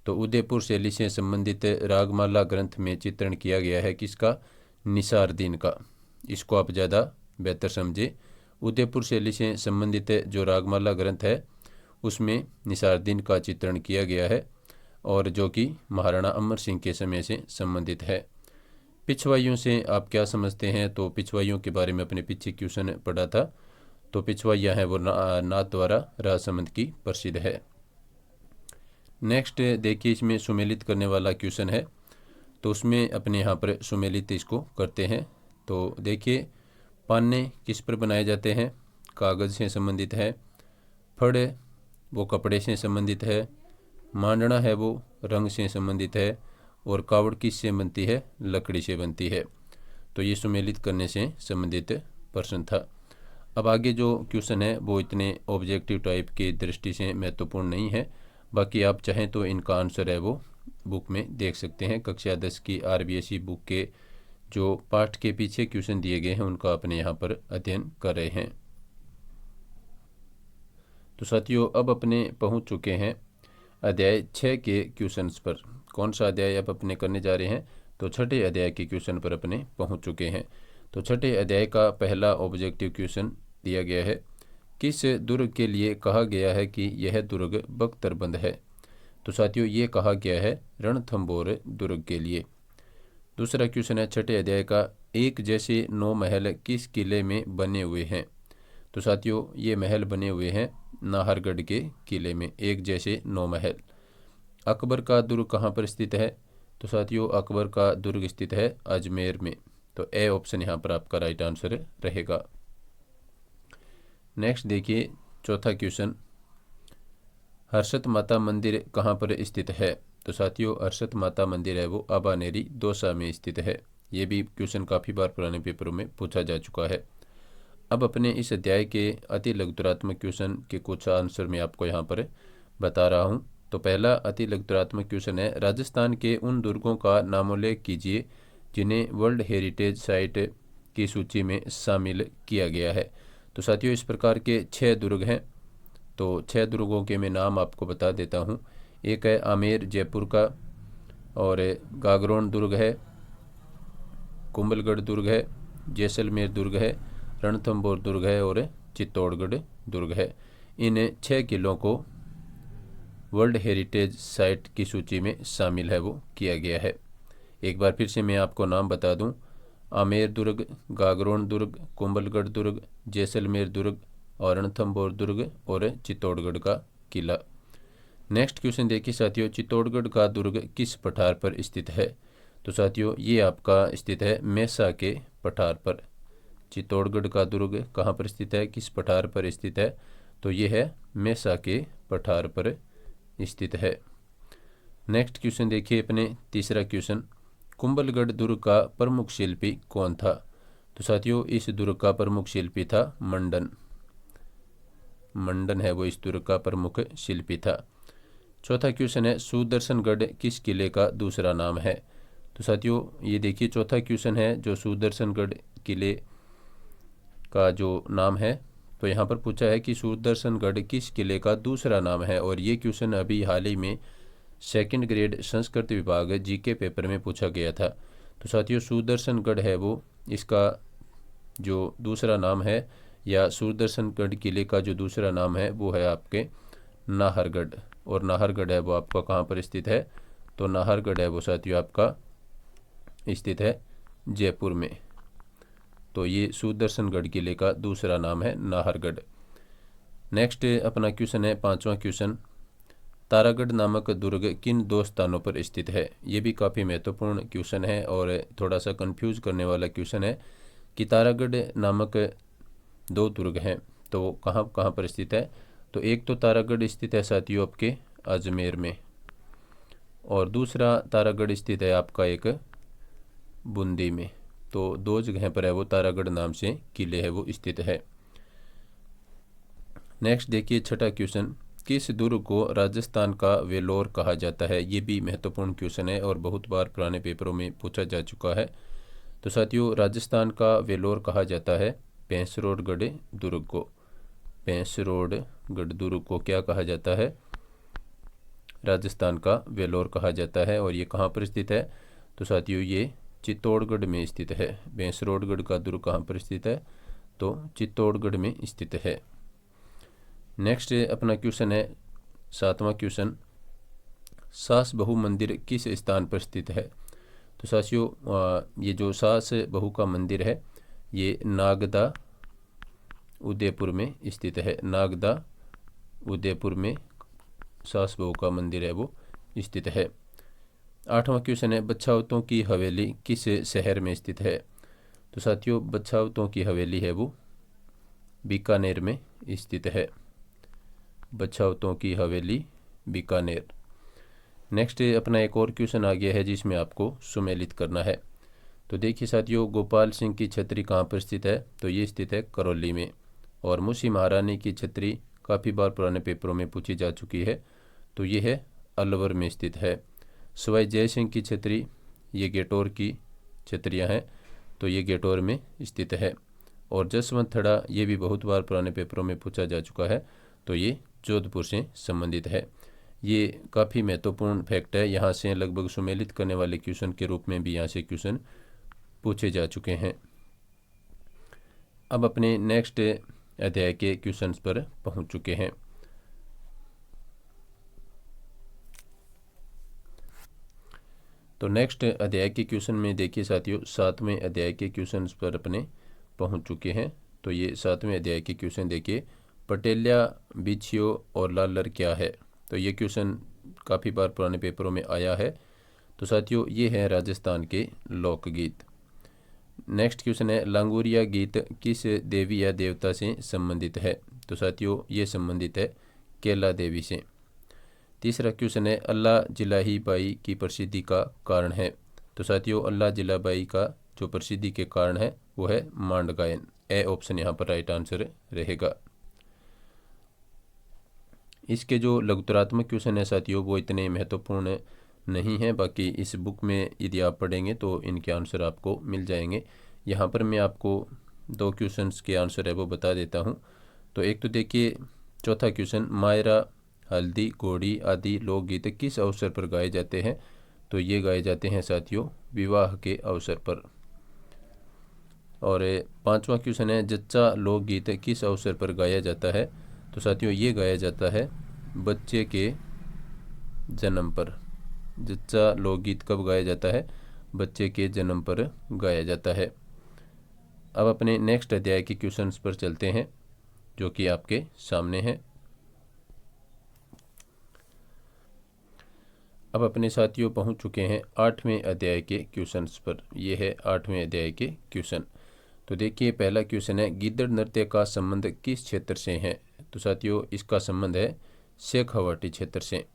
Speaker 1: तो उदयपुर शैली से संबंधित रागमाला ग्रंथ में चित्रण किया गया है किसका? निसारदीन का। इसको आप ज़्यादा बेहतर समझे। उदयपुर शैली से संबंधित जो रागमाला ग्रंथ है उसमें निसारदीन का चित्रण किया गया है और जो कि महाराणा अमर सिंह के समय से संबंधित है। पिछवाइयों से आप क्या समझते हैं? तो पिछवाइयों के बारे में अपने पीछे क्वेश्चन पढ़ा था। तो पिछवाइयाँ हैं वो नाथ द्वारा राजसमंद की प्रसिद्ध है। नेक्स्ट देखिए इसमें सुमेलित करने वाला क्वेश्चन है, तो उसमें अपने यहाँ पर सुमेलित इसको करते हैं। तो देखिए पाने किस पर बनाए जाते हैं? कागज़ से संबंधित है। फड़ वो कपड़े से संबंधित है। मांडना है वो रंग से संबंधित है। और कावड़ किससे बनती है? लकड़ी से बनती है। तो ये सुमेलित करने से संबंधित प्रश्न था। अब आगे जो क्वेश्चन है वो इतने ऑब्जेक्टिव टाइप की दृष्टि से महत्वपूर्ण नहीं है, बाकी आप चाहें तो इनका आंसर है वो बुक में देख सकते हैं। कक्षा 10 की RBSE बुक के जो पाठ के पीछे क्वेश्चन दिए गए हैं उनका अपने यहाँ पर अध्ययन कर रहे हैं। तो साथियों अब अपने पहुँच चुके हैं अध्याय 6 के क्वेश्चंस पर। कौन सा अध्याय अब अपने करने जा रहे हैं? तो छठे अध्याय के क्वेश्चन पर अपने पहुँच चुके हैं। तो छठे अध्याय का पहला ऑब्जेक्टिव क्वेश्चन दिया गया है, किस दुर्ग के लिए कहा गया है कि यह दुर्ग बख्तरबंद है? तो साथियों ये कहा गया है रणथंभौर दुर्ग के लिए। दूसरा क्वेश्चन है छठे अध्याय का, एक जैसे 9 महल किस किले में बने हुए हैं? तो साथियों ये महल बने हुए हैं नाहरगढ़ के किले में, एक जैसे 9 महल। अकबर का दुर्ग कहाँ पर स्थित है? तो साथियों अकबर का दुर्ग स्थित है अजमेर में। तो ए ऑप्शन यहाँ पर आपका राइट आंसर रहेगा। नेक्स्ट देखिए चौथा क्वेश्चन, हर्षद माता मंदिर कहाँ पर स्थित है? तो साथियों हर्षद माता मंदिर है वो अबानेरी दौसा में स्थित है। ये भी क्वेश्चन काफ़ी बार पुराने पेपरों में पूछा जा चुका है। अब अपने इस अध्याय के अति लघुतरात्मक क्वेश्चन के कुछ आंसर मैं आपको यहाँ पर बता रहा हूँ। तो पहला अति लघुतरात्मक क्वेश्चन है, राजस्थान के उन दुर्गों का नामोल्लेख कीजिए जिन्हें वर्ल्ड हेरिटेज साइट की सूची में शामिल किया गया है। तो साथियों इस प्रकार के 6 दुर्ग हैं तो 6 दुर्गों के मैं नाम आपको बता देता हूँ। एक है आमेर जयपुर का, और गागरोन दुर्ग है, कुंभलगढ़ दुर्ग है, जैसलमेर दुर्ग है, रणथंभौर दुर्ग है और चित्तौड़गढ़ दुर्ग है। इन 6 किलों को वर्ल्ड हेरिटेज साइट की सूची में शामिल है वो किया गया है। एक बार फिर से मैं आपको नाम बता दूं, आमेर दुर्ग, गागरोन दुर्ग, कुंभलगढ़ दुर्ग, जैसलमेर दुर्ग और रणथंभौर दुर्ग और चित्तौड़गढ़ का किला। नेक्स्ट क्वेश्चन देखिए साथियों, चित्तौड़गढ़ का दुर्ग किस पठार पर स्थित है? तो साथियों ये आपका स्थित है मेसा के पठार पर। चित्तौड़गढ़ का दुर्ग कहाँ पर स्थित है, किस पठार पर स्थित है? तो ये है मेसा के पठार पर स्थित है। नेक्स्ट क्वेश्चन देखिए अपने तीसरा क्वेश्चन, कुंभलगढ़ दुर्ग का प्रमुख शिल्पी कौन था? तो साथियों इस दुर्ग का प्रमुख शिल्पी था मंडन। मंडन है वो इस दुर्ग का प्रमुख शिल्पी था। चौथा क्वेश्चन है, सुदर्शनगढ़ किस किले का दूसरा नाम है? तो साथियों ये देखिए चौथा क्वेश्चन है जो सुदर्शनगढ़ किले का जो नाम है, तो यहाँ पर पूछा है कि सुदर्शनगढ़ किस किले का दूसरा नाम है, और ये क्वेश्चन अभी हाल ही में 2nd ग्रेड संस्कृत विभाग जीके पेपर में पूछा गया था। तो साथियों सुदर्शनगढ़ है वो इसका जो दूसरा नाम है, या सुदर्शनगढ़ किले का जो दूसरा नाम है वो है आपके नाहरगढ़। और नाहरगढ़ है वो आपका कहाँ पर स्थित है? तो नाहरगढ़ है वो साथियों आपका स्थित है जयपुर में। तो ये सुदर्शनगढ़ किले का दूसरा नाम है नाहरगढ़। नेक्स्ट अपना क्वेश्चन है पांचवा क्वेश्चन, तारागढ़ नामक दुर्ग किन 2 स्थानों पर स्थित है? ये भी काफ़ी महत्वपूर्ण क्वेश्चन है और थोड़ा सा कंफ्यूज करने वाला क्वेश्चन है कि तारागढ़ नामक 2 दुर्ग हैं, तो कहाँ कहाँ पर स्थित है? तो एक तो तारागढ़ स्थित है साथियों आपके अजमेर में, और दूसरा तारागढ़ स्थित है आपका एक बूंदी में। तो 2 जगह पर है वो तारागढ़ नाम से किले है वो स्थित है। नेक्स्ट देखिए छठा क्वेश्चन, किस दुर्ग को राजस्थान का वेलोर कहा जाता है? ये भी महत्वपूर्ण क्वेश्चन है और बहुत बार पुराने पेपरों में पूछा जा चुका है। तो साथियों राजस्थान का वेलोर कहा जाता है भैंसरोडगढ़ दुर्ग को। भैंसरोडगढ़ दुर्ग को क्या कहा जाता है? राजस्थान का वेलोर कहा जाता है। और ये कहाँ पर स्थित है? तो साथियों ये चित्तौड़गढ़ में स्थित है। भैंसरोडगढ़ का दुर्ग कहाँ पर स्थित है? तो चित्तौड़गढ़ में स्थित है। नेक्स्ट अपना क्वेश्चन है 7वां क्वेश्चन, सास बहू मंदिर किस स्थान पर स्थित है? तो साथियों ये जो सास बहू का मंदिर है ये नागदा उदयपुर में स्थित है। नागदा उदयपुर में सास बहू का मंदिर है वो स्थित है। 8वां क्वेश्चन है, बछावतों की हवेली किस शहर में स्थित है? तो साथियों बछावतों की हवेली है वो बीकानेर में स्थित है। बछावतों की हवेली बीकानेर। नेक्स्ट अपना एक और क्वेश्चन आ गया है जिसमें आपको सुमेलित करना है। तो देखिए साथियों गोपाल सिंह की छतरी कहाँ पर स्थित है? तो ये स्थित है करौली में। और मुंशी महारानी की छतरी काफ़ी बार पुराने पेपरों में पूछी जा चुकी है, तो ये है अलवर में स्थित है। सवाई जय सिंह की छतरी ये गेटौर की छतरियाँ हैं, तो ये गेटौर में स्थित है। और जसवंत थड़ा ये भी बहुत बार पुराने पेपरों में पूछा जा चुका है, तो ये जोधपुर से संबंधित है। ये काफ़ी महत्वपूर्ण फैक्ट है, यहाँ से लगभग सुमेलित करने वाले क्वेश्चन के रूप में भी यहाँ से क्वेश्चन पूछे जा चुके हैं। अब अपने नेक्स्ट अध्याय के क्वेश्चंस पर पहुँच चुके हैं। तो नेक्स्ट अध्याय के क्वेश्चन में देखिए साथियों 7वें अध्याय के क्वेश्चंस पर अपने पहुंच चुके हैं। तो ये 7वें अध्याय के क्वेश्चन देखिए, पटेल्या बिछियो और लालर क्या है? तो ये क्वेश्चन काफ़ी बार पुराने पेपरों में आया है। तो साथियों ये है राजस्थान के लोकगीत। नेक्स्ट क्वेश्चन है, लांगुरिया गीत किस देवी या देवता से संबंधित है? तो साथियों ये संबंधित है केला देवी से। तीसरा क्वेश्चन है, अल्लाह जिलाही बाई की प्रसिद्धि का कारण है? तो साथियों अल्लाह जिलाबाई का जो प्रसिद्धि के कारण है वो है मांड गायन। ए ऑप्शन यहाँ पर राइट आंसर रहेगा। इसके जो लघुतरात्मक क्वेश्चन है साथियों वो इतने महत्वपूर्ण नहीं है, बाकी इस बुक में यदि आप पढ़ेंगे तो इनके आंसर आपको मिल जाएंगे। यहाँ पर मैं आपको 2 क्वेश्चंस के आंसर है वो बता देता हूँ। तो एक तो देखिए चौथा क्वेश्चन, मायरा, हल्दी, घोड़ी आदि लोकगीत किस अवसर पर गाए जाते हैं? तो ये गाए जाते हैं साथियों विवाह के अवसर पर। और पांचवा क्वेश्चन है, जच्चा लोकगीत किस अवसर पर गाया जाता है? तो साथियों ये गाया जाता है बच्चे के जन्म पर। जच्चा लोकगीत कब गाया जाता है? बच्चे के जन्म पर गाया जाता है। अब अपने नेक्स्ट अध्याय के क्वेश्चंस पर चलते हैं जो कि आपके सामने हैं। अब अपने साथियों पहुंच चुके हैं 8वें अध्याय के क्वेश्चंस पर। ये है 8वें अध्याय के क्वेश्चन। तो देखिए पहला क्वेश्चन है, गिद्दड़ नृत्य का संबंध किस क्षेत्र से है? तो साथियों इसका संबंध है शेखावाटी क्षेत्र से।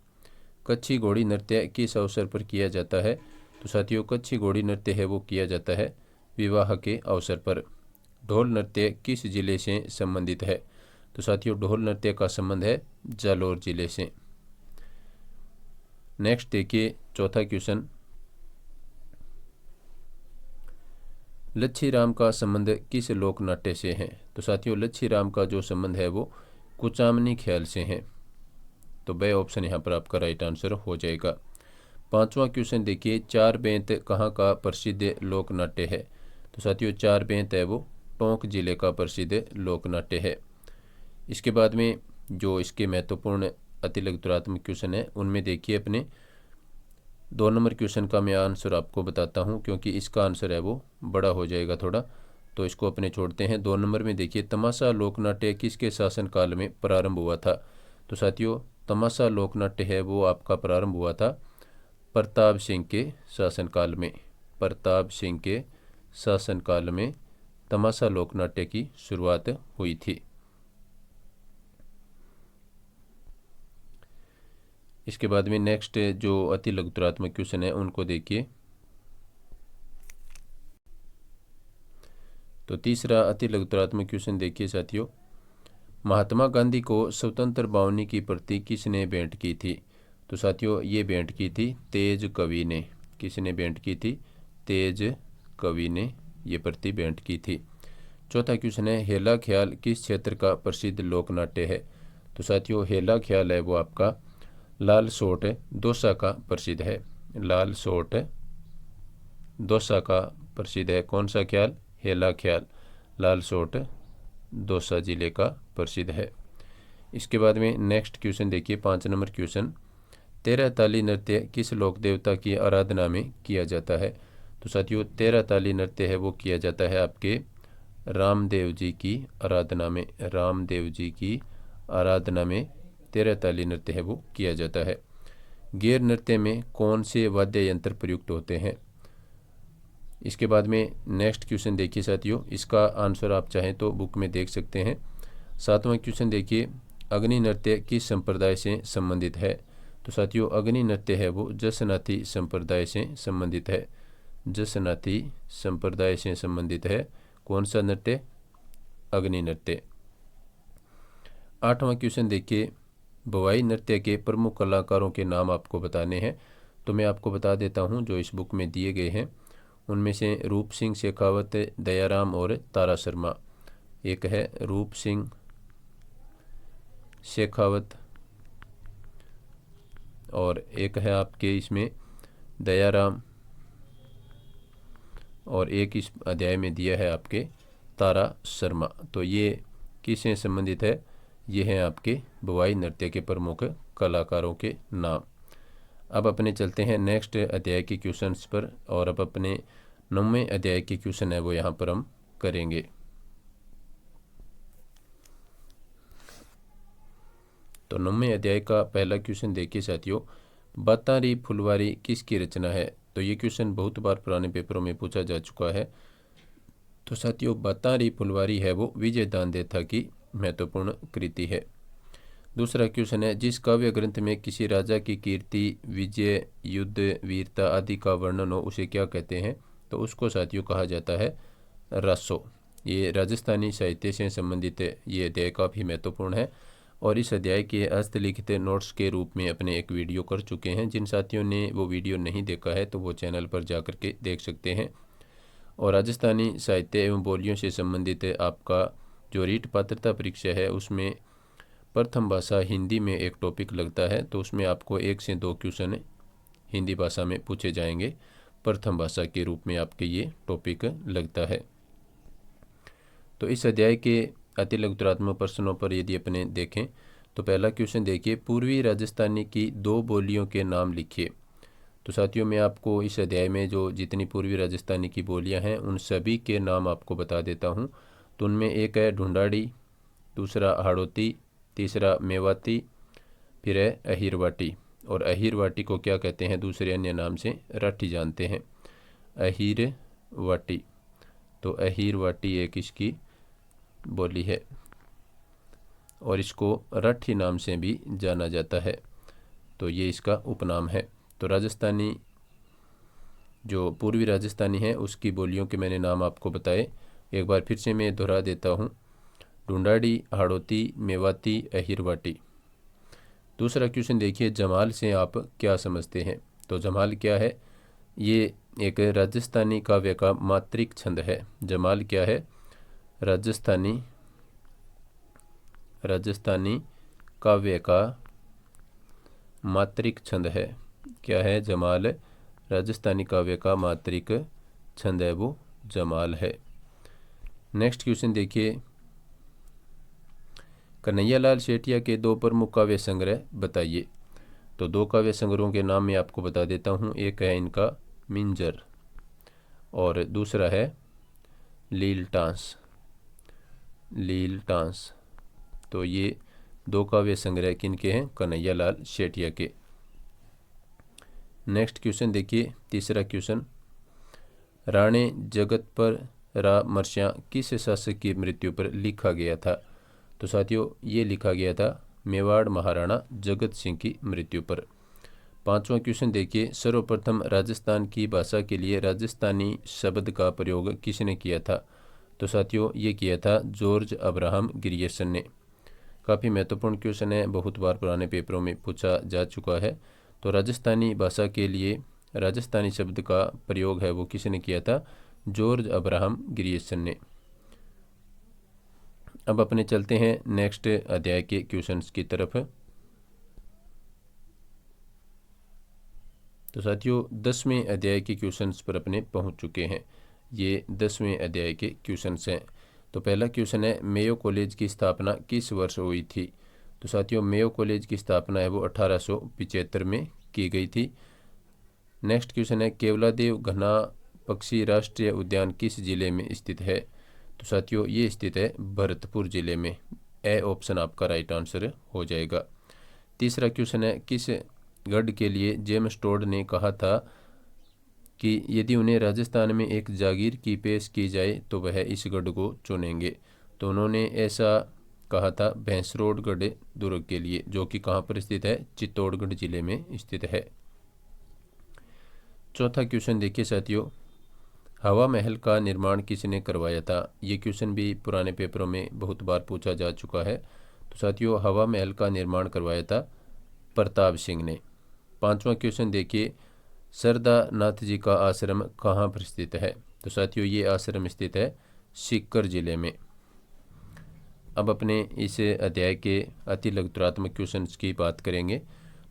Speaker 1: कच्छी घोड़ी नृत्य किस अवसर पर किया जाता है? तो साथियों कच्छी घोड़ी नृत्य है वो किया जाता है विवाह के अवसर पर। ढोल नृत्य किस जिले से संबंधित है? तो साथियों ढोल नृत्य का संबंध है जालौर जिले से। नेक्स्ट देखिए चौथा क्वेश्चन, लच्छी राम का संबंध किस लोक नाट्य से है? तो साथियों लच्छी राम का जो संबंध है वो कुचामनी ख्याल से है। तो बे ऑप्शन यहाँ पर आपका राइट आंसर हो जाएगा। पांचवा क्वेश्चन देखिए, चार बेंत कहाँ का प्रसिद्ध लोक नाट्य है? तो साथियों चार बेंत है वो टोंक जिले का प्रसिद्ध लोक नाट्य है। इसके बाद में जो इसके महत्वपूर्ण अतिलघुतरात्मक क्वेश्चन है उनमें देखिए अपने 2 नंबर क्वेश्चन का मैं आंसर आपको बताता हूं क्योंकि इसका आंसर है वो बड़ा हो जाएगा थोड़ा, तो इसको अपने छोड़ते हैं। 2 नंबर में देखिए, तमाशा लोकनाट्य किसके शासनकाल में प्रारंभ हुआ था? तो साथियों तमाशा लोकनाट्य है वो आपका प्रारंभ हुआ था प्रताप सिंह के शासनकाल में। प्रताप सिंह के शासनकाल में तमाशा लोकनाट्य की शुरुआत हुई थी। इसके बाद में नेक्स्ट जो अतिलघुतरात्मक क्वेश्चन है उनको देखिए। तो तीसरा अतिलघुतरात्मक क्वेश्चन देखिए साथियों, महात्मा गांधी को स्वतंत्र बावनी की प्रति किसने भेंट की थी? तो साथियों ये भेंट की थी तेज कवि ने। किसने भेंट की थी? तेज कवि ने ये प्रति भेंट की थी। चौथा क्वेश्चन है, हेला ख्याल किस क्षेत्र का प्रसिद्ध लोकनाट्य है? तो साथियों हेला ख्याल है वो आपका लाल सोट दौसा का प्रसिद्ध है। लाल सोट दौसा का प्रसिद्ध है। कौन सा ख्याल? हेला ख्याल लाल सोट दौसा जिले का प्रसिद्ध है। इसके बाद में नेक्स्ट क्वेश्चन देखिए 5 नंबर क्वेश्चन, 13 ताली नृत्य किस लोक देवता की आराधना में किया जाता है? तो साथियों 13 ताली नृत्य है वो किया जाता है आपके रामदेव जी की आराधना में। रामदेव जी की आराधना में 13 ताली नृत्य है वो किया जाता है। गैर नृत्य में कौन से वाद्य यंत्र प्रयुक्त होते हैं? इसके बाद में नेक्स्ट क्वेश्चन देखिए साथियों, इसका आंसर आप चाहें तो बुक में देख सकते हैं। 7वां क्वेश्चन देखिए, अग्नि नृत्य किस संप्रदाय से संबंधित है? तो साथियों अग्नि नृत्य है वो जसनाथी संप्रदाय से संबंधित है। जसनाथी संप्रदाय से संबंधित है। कौन सा नृत्य? अग्नि नृत्य। 8वां क्वेश्चन देखिए, भवाई नृत्य के प्रमुख कलाकारों के नाम आपको बताने हैं। तो मैं आपको बता देता हूं जो इस बुक में दिए गए हैं उनमें से रूप सिंह शेखावत, दयाराम और तारा शर्मा। एक है रूप सिंह शेखावत और एक है आपके इसमें दयाराम और एक इस अध्याय में दिया है आपके तारा शर्मा। तो ये किससे संबंधित है? ये हैं आपके भवाई नृत्य के प्रमुख कलाकारों के नाम। अब अपने चलते हैं नेक्स्ट अध्याय के क्वेश्चंस पर और अब अपने 9वें अध्याय के क्वेश्चन है वो यहाँ पर हम करेंगे। तो 9वें अध्याय का पहला क्वेश्चन देखिए साथियों, बातारी फुलवारी किसकी रचना है? तो ये क्वेश्चन बहुत बार पुराने पेपरों में पूछा जा चुका है। तो साथियों बातारी फुलवारी है वो विजय दानदेथा की महत्वपूर्ण कृति है। दूसरा क्वेश्चन है, जिस काव्य ग्रंथ में किसी राजा की कीर्ति, विजय, युद्ध, वीरता आदि का वर्णन हो उसे क्या कहते हैं? तो उसको साथियों कहा जाता है रसो। ये राजस्थानी साहित्य से संबंधित ये अध्याय काफ़ी महत्वपूर्ण है और इस अध्याय के हस्तलिखित नोट्स के रूप में अपने एक वीडियो कर चुके हैं। जिन साथियों ने वो वीडियो नहीं देखा है तो वो चैनल पर जा कर के देख सकते हैं। और राजस्थानी साहित्य एवं बोलियों से संबंधित आपका जो रीट पात्रता परीक्षा है उसमें प्रथम भाषा हिंदी में एक टॉपिक लगता है, तो उसमें आपको 1 से 2 क्वेश्चन हिंदी भाषा में पूछे जाएंगे। प्रथम भाषा के रूप में आपके ये टॉपिक लगता है। तो इस अध्याय के अति लघुतरात्मक प्रश्नों पर यदि अपने देखें तो पहला क्वेश्चन देखिए, पूर्वी राजस्थानी की 2 बोलियों के नाम लिखिए। तो साथियों, मैं आपको इस अध्याय में जो जितनी पूर्वी राजस्थानी की बोलियां हैं उन सभी के नाम आपको बता देता हूं। तो उनमें एक है ढूंढाड़ी, दूसरा हाड़ौती, तीसरा मेवाती, फिर है अहिरवाटी। और अहिरवाटी को क्या कहते हैं, दूसरे अन्य नाम से राठी जानते हैं, अहिरवाटी। तो अहिरवाटी एक इसकी बोली है और इसको राठी नाम से भी जाना जाता है। तो ये इसका उपनाम है। तो राजस्थानी जो पूर्वी राजस्थानी है उसकी बोलियों के मैंने नाम आपको बताए। एक बार फिर से मैं दोहरा देता हूँ, ढूंढाड़ी, हाड़ौती, मेवाती, अहिरवाटी। दूसरा क्वेश्चन देखिए, जमाल से आप क्या समझते हैं। तो जमाल क्या है, ये एक राजस्थानी काव्य का मात्रिक छंद है। जमाल क्या है, राजस्थानी काव्य का मात्रिक छंद है। क्या है जमाल, राजस्थानी काव्य का मात्रिक छंद है, वो जमाल है। नेक्स्ट क्वेश्चन देखिए, कन्हैयालाल शेटिया के 2 प्रमुख काव्य संग्रह बताइए। तो 2 काव्य संग्रहों के नाम मैं आपको बता देता हूँ। एक है इनका मिंजर और दूसरा है लील टांस। तो ये 2 काव्य संग्रह किनके हैं, कन्हैयालाल शेटिया के। नेक्स्ट क्वेश्चन देखिए, तीसरा क्वेश्चन, राणे जगतपर मर्स्यां किस शासक की मृत्यु पर लिखा गया था। तो साथियों, ये लिखा गया था मेवाड़ महाराणा जगत सिंह की मृत्यु पर। 5वां क्वेश्चन देखिए, सर्वप्रथम राजस्थान की भाषा के लिए राजस्थानी शब्द का प्रयोग किसने किया था। तो साथियों, ये किया था जॉर्ज अब्राहम ग्रियर्सन ने। काफ़ी महत्वपूर्ण क्वेश्चन है, बहुत बार पुराने पेपरों में पूछा जा चुका है। तो राजस्थानी भाषा के लिए राजस्थानी शब्द का प्रयोग है वो किसने किया था, जॉर्ज अब्राहम ग्रियर्सन ने। अब अपने चलते हैं नेक्स्ट अध्याय के क्वेश्चंस की तरफ। तो साथियों, 10वें अध्याय के क्वेश्चंस पर अपने पहुंच चुके हैं। ये 10वें अध्याय के क्वेश्चंस हैं। तो पहला क्वेश्चन है, मेयो कॉलेज की स्थापना किस वर्ष हुई थी। तो साथियों, मेयो कॉलेज की स्थापना है वो 1875 में की गई थी। नेक्स्ट क्वेश्चन है, केवलादेव घना पक्षी राष्ट्रीय उद्यान किस जिले में स्थित है। तो साथियों, ये स्थित है भरतपुर जिले में। ए ऑप्शन आपका राइट आंसर हो जाएगा। तीसरा क्वेश्चन है, किस गढ़ के लिए जेम्स टोड ने कहा था कि यदि उन्हें राजस्थान में एक जागीर की पेश की जाए तो वह इस गढ़ को चुनेंगे। तो उन्होंने ऐसा कहा था भैंसरोडगढ़ दुर्ग के लिए, जो कि कहाँ पर स्थित है, चित्तौड़गढ़ जिले में स्थित है। चौथा क्वेश्चन देखिए साथियों, हवा महल का निर्माण किसने करवाया था। ये क्वेश्चन भी पुराने पेपरों में बहुत बार पूछा जा चुका है। तो साथियों, हवा महल का निर्माण करवाया था प्रताप सिंह ने। 5वां क्वेश्चन देखिए, सरदा नाथ जी का आश्रम कहाँ पर स्थित है। तो साथियों, ये आश्रम स्थित है सीकर जिले में। अब अपने इस अध्याय के अति लघुतरात्मक क्वेश्चन की बात करेंगे।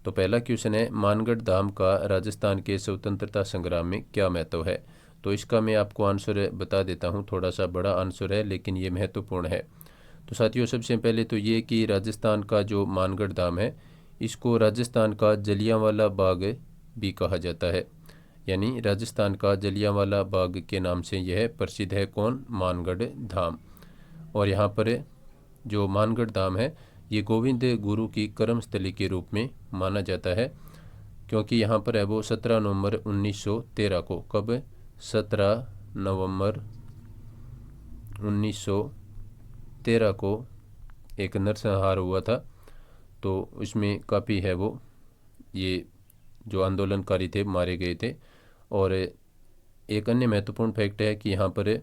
Speaker 1: तो पहला क्वेश्चन है, मानगढ़ धाम का राजस्थान के स्वतंत्रता संग्राम में क्या महत्व है। तो इसका मैं आपको आंसर बता देता हूँ। थोड़ा सा बड़ा आंसर है लेकिन ये महत्वपूर्ण है। तो साथियों, सबसे पहले तो ये कि राजस्थान का जो मानगढ़ धाम है इसको राजस्थान का जलियांवाला बाग भी कहा जाता है। यानी राजस्थान का जलियांवाला बाग के नाम से यह प्रसिद्ध है, कौन, मानगढ़ धाम। और यहाँ पर जो मानगढ़ धाम है ये गोविंद गुरु की कर्मस्थली के रूप में माना जाता है, क्योंकि यहाँ पर है वो 17 नवंबर 1913 को, कब, 17 नवंबर 1913 को एक नरसंहार हुआ था। तो इसमें काफ़ी है वो ये जो आंदोलनकारी थे मारे गए थे। और एक अन्य महत्वपूर्ण फैक्ट है कि यहाँ पर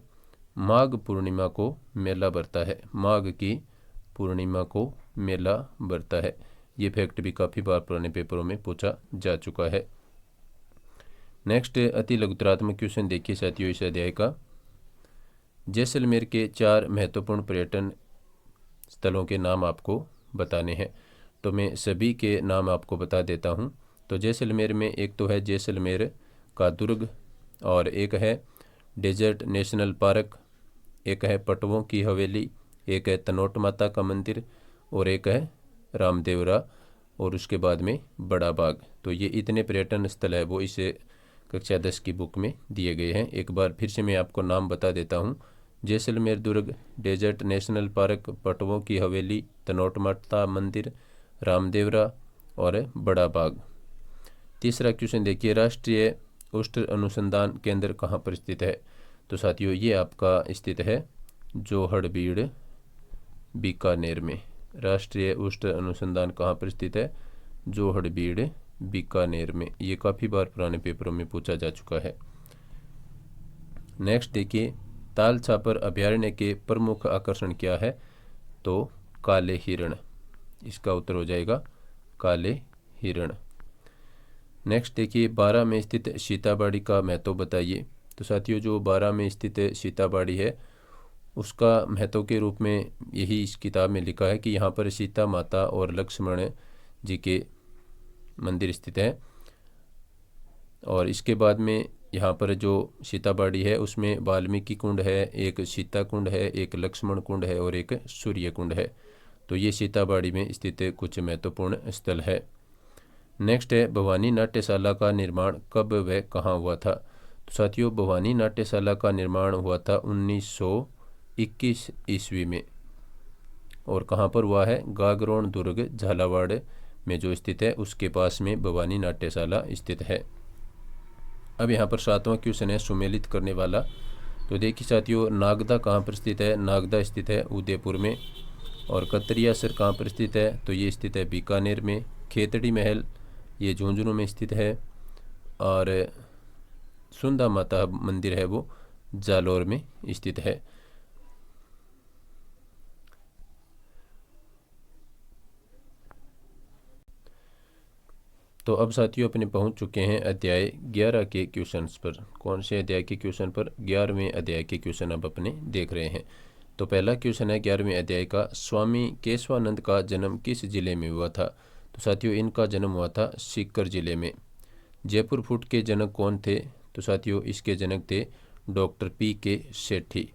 Speaker 1: माघ पूर्णिमा को मेला बरता है, माघ की पूर्णिमा को मेला बरता है। ये फैक्ट भी काफ़ी बार पुराने पेपरों में पूछा जा चुका है। नेक्स्ट अति लघुतरात्मक क्वेश्चन देखिए साथियों इस अध्याय का, जैसलमेर के 4 महत्वपूर्ण पर्यटन स्थलों के नाम आपको बताने हैं। तो मैं सभी के नाम आपको बता देता हूँ। तो जैसलमेर में एक तो है जैसलमेर का दुर्ग, और एक है डेजर्ट नेशनल पार्क, एक है पटवों की हवेली, एक है तनोट माता का मंदिर, और एक है रामदेवरा, और उसके बाद में बड़ा बाग। तो ये इतने पर्यटन स्थल है वो इस कक्षा 10 की बुक में दिए गए हैं। एक बार फिर से मैं आपको नाम बता देता हूँ। जैसलमेर दुर्ग, डेजर्ट नेशनल पार्क, पटवों की हवेली, तनोट माता मंदिर, रामदेवरा और बड़ा बाग। तीसरा क्वेश्चन देखिए, राष्ट्रीय उष्ण अनुसंधान केंद्र कहाँ पर स्थित है? तो साथियों ये आपका स्थित है जोहड़बीड़, बीकानेर में। राष्ट्रीय उष्ण अनुसंधान कहाँ पर स्थित है? जोहड़बीड़, बीकानेर में। ये काफ़ी बार पुराने पेपरों में पूछा जा चुका है। नेक्स्ट देखिए, ताल छापर अभयारण्य के प्रमुख आकर्षण क्या है? तो काले हिरण, इसका उत्तर हो जाएगा काले हिरण। नेक्स्ट देखिए, बारां में स्थित सीताबाड़ी का महत्व बताइए। तो साथियों जो बारां में स्थित सीताबाड़ी है उसका महत्व के रूप में यही इस किताब में लिखा है कि यहाँ पर सीता माता और लक्ष्मण जी के मंदिर स्थित है। और इसके बाद में यहाँ पर जो सीताबाड़ी है उसमें वाल्मीकि कुंड है, एक सीता कुंड है, एक लक्ष्मण कुंड है और एक सूर्य कुंड है। तो ये सीताबाड़ी में स्थित कुछ महत्वपूर्ण स्थल है। नेक्स्ट है, भवानी नाट्यशाला का निर्माण कब व कहाँ हुआ था? तो साथियों भवानी नाट्यशाला का निर्माण हुआ था 1921 ईस्वी में। और कहाँ पर हुआ है? गागरोन दुर्ग झालावाड़ में जो स्थित है उसके पास में भवानी नाट्यशाला स्थित है। अब यहाँ पर 7वां क्वेश्चन है सुमेलित करने वाला। तो देखिए साथियों, नागदा कहाँ पर स्थित है? नागदा स्थित है उदयपुर में। और कतरियासर कहाँ पर स्थित है? तो ये स्थित है बीकानेर में। खेतड़ी महल ये झुंझुनू में स्थित है। और सुंदा माता मंदिर है वो जालौर में स्थित है। तो अब साथियों अपने पहुंच चुके हैं अध्याय 11 के क्वेश्चंस पर। कौन से अध्याय के क्वेश्चन पर? 11वें अध्याय के क्वेश्चन अब अपने देख रहे हैं। तो पहला क्वेश्चन है 11वें अध्याय का, स्वामी केशवानंद का जन्म किस जिले में हुआ था? तो साथियों इनका जन्म हुआ था सीकर जिले में। जयपुर फूट के जनक कौन थे? तो साथियों इसके जनक थे डॉक्टर पी के सेठी।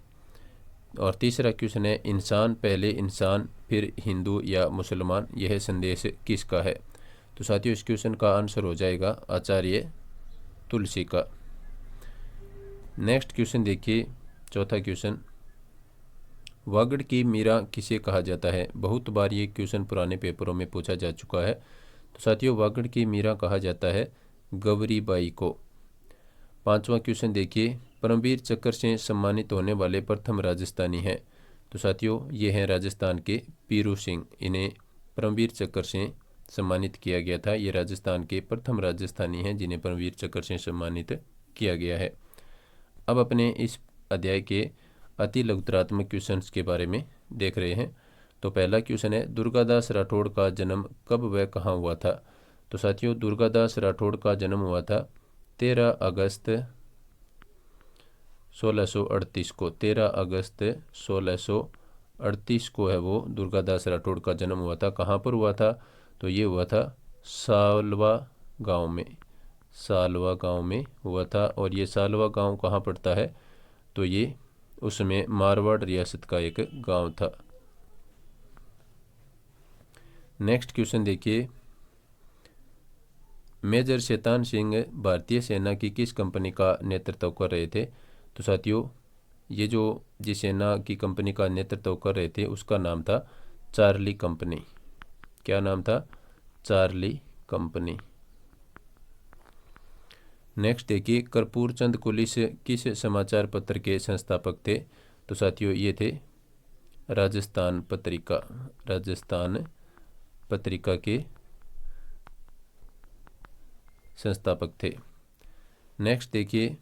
Speaker 1: और तीसरा क्वेश्चन है, इंसान पहले इंसान फिर हिंदू या मुसलमान, यह संदेश किसका है? तो साथियों इस क्वेश्चन का आंसर हो जाएगा आचार्य तुलसी का। नेक्स्ट क्वेश्चन देखिए, चौथा क्वेश्चन, वागड़ की मीरा किसे कहा जाता है? बहुत बार ये क्वेश्चन पुराने पेपरों में पूछा जा चुका है। तो साथियों वागड़ की मीरा कहा जाता है गवरी बाई को। पांचवा क्वेश्चन देखिए, परमवीर चक्र से सम्मानित होने वाले प्रथम राजस्थानी हैं? तो साथियों ये हैं राजस्थान के पीरू सिंह। इन्हें परमवीर चक्र से सम्मानित किया गया था। ये राजस्थान के प्रथम राजस्थानी हैं जिन्हें परमवीर चक्र से सम्मानित किया गया है। अब अपने इस अध्याय के अति लघुतरात्मक क्वेश्चंस के बारे में देख रहे हैं। तो पहला क्वेश्चन है, दुर्गादास राठौड़ का जन्म कब व कहाँ हुआ था? तो साथियों दुर्गादास राठौड़ का जन्म हुआ था 13 अगस्त 1638 को। 13 अगस्त 1638 को है वो दुर्गादास राठौड़ का जन्म हुआ था। कहाँ पर हुआ था? तो ये हुआ था सालवा गांव में। सालवा गांव में हुआ था। और ये सालवा गांव कहाँ पड़ता है? तो ये उसमें मारवाड़ रियासत का एक गांव था। नेक्स्ट क्वेश्चन देखिए, मेजर शैतान सिंह भारतीय सेना की किस कंपनी का नेतृत्व कर रहे थे? तो साथियों ये जो जिस सेना की कंपनी का नेतृत्व कर रहे थे उसका नाम था चार्ली कंपनी। क्या नाम था? Charlie company. नेक्स्ट देखिए, कर्पूर चंद कुलिस किस समाचार पत्र के संस्थापक थे? तो साथियों ये थे राजस्थान पत्रिका। राजस्थान पत्रिका के संस्थापक थे। नेक्स्ट देखिए,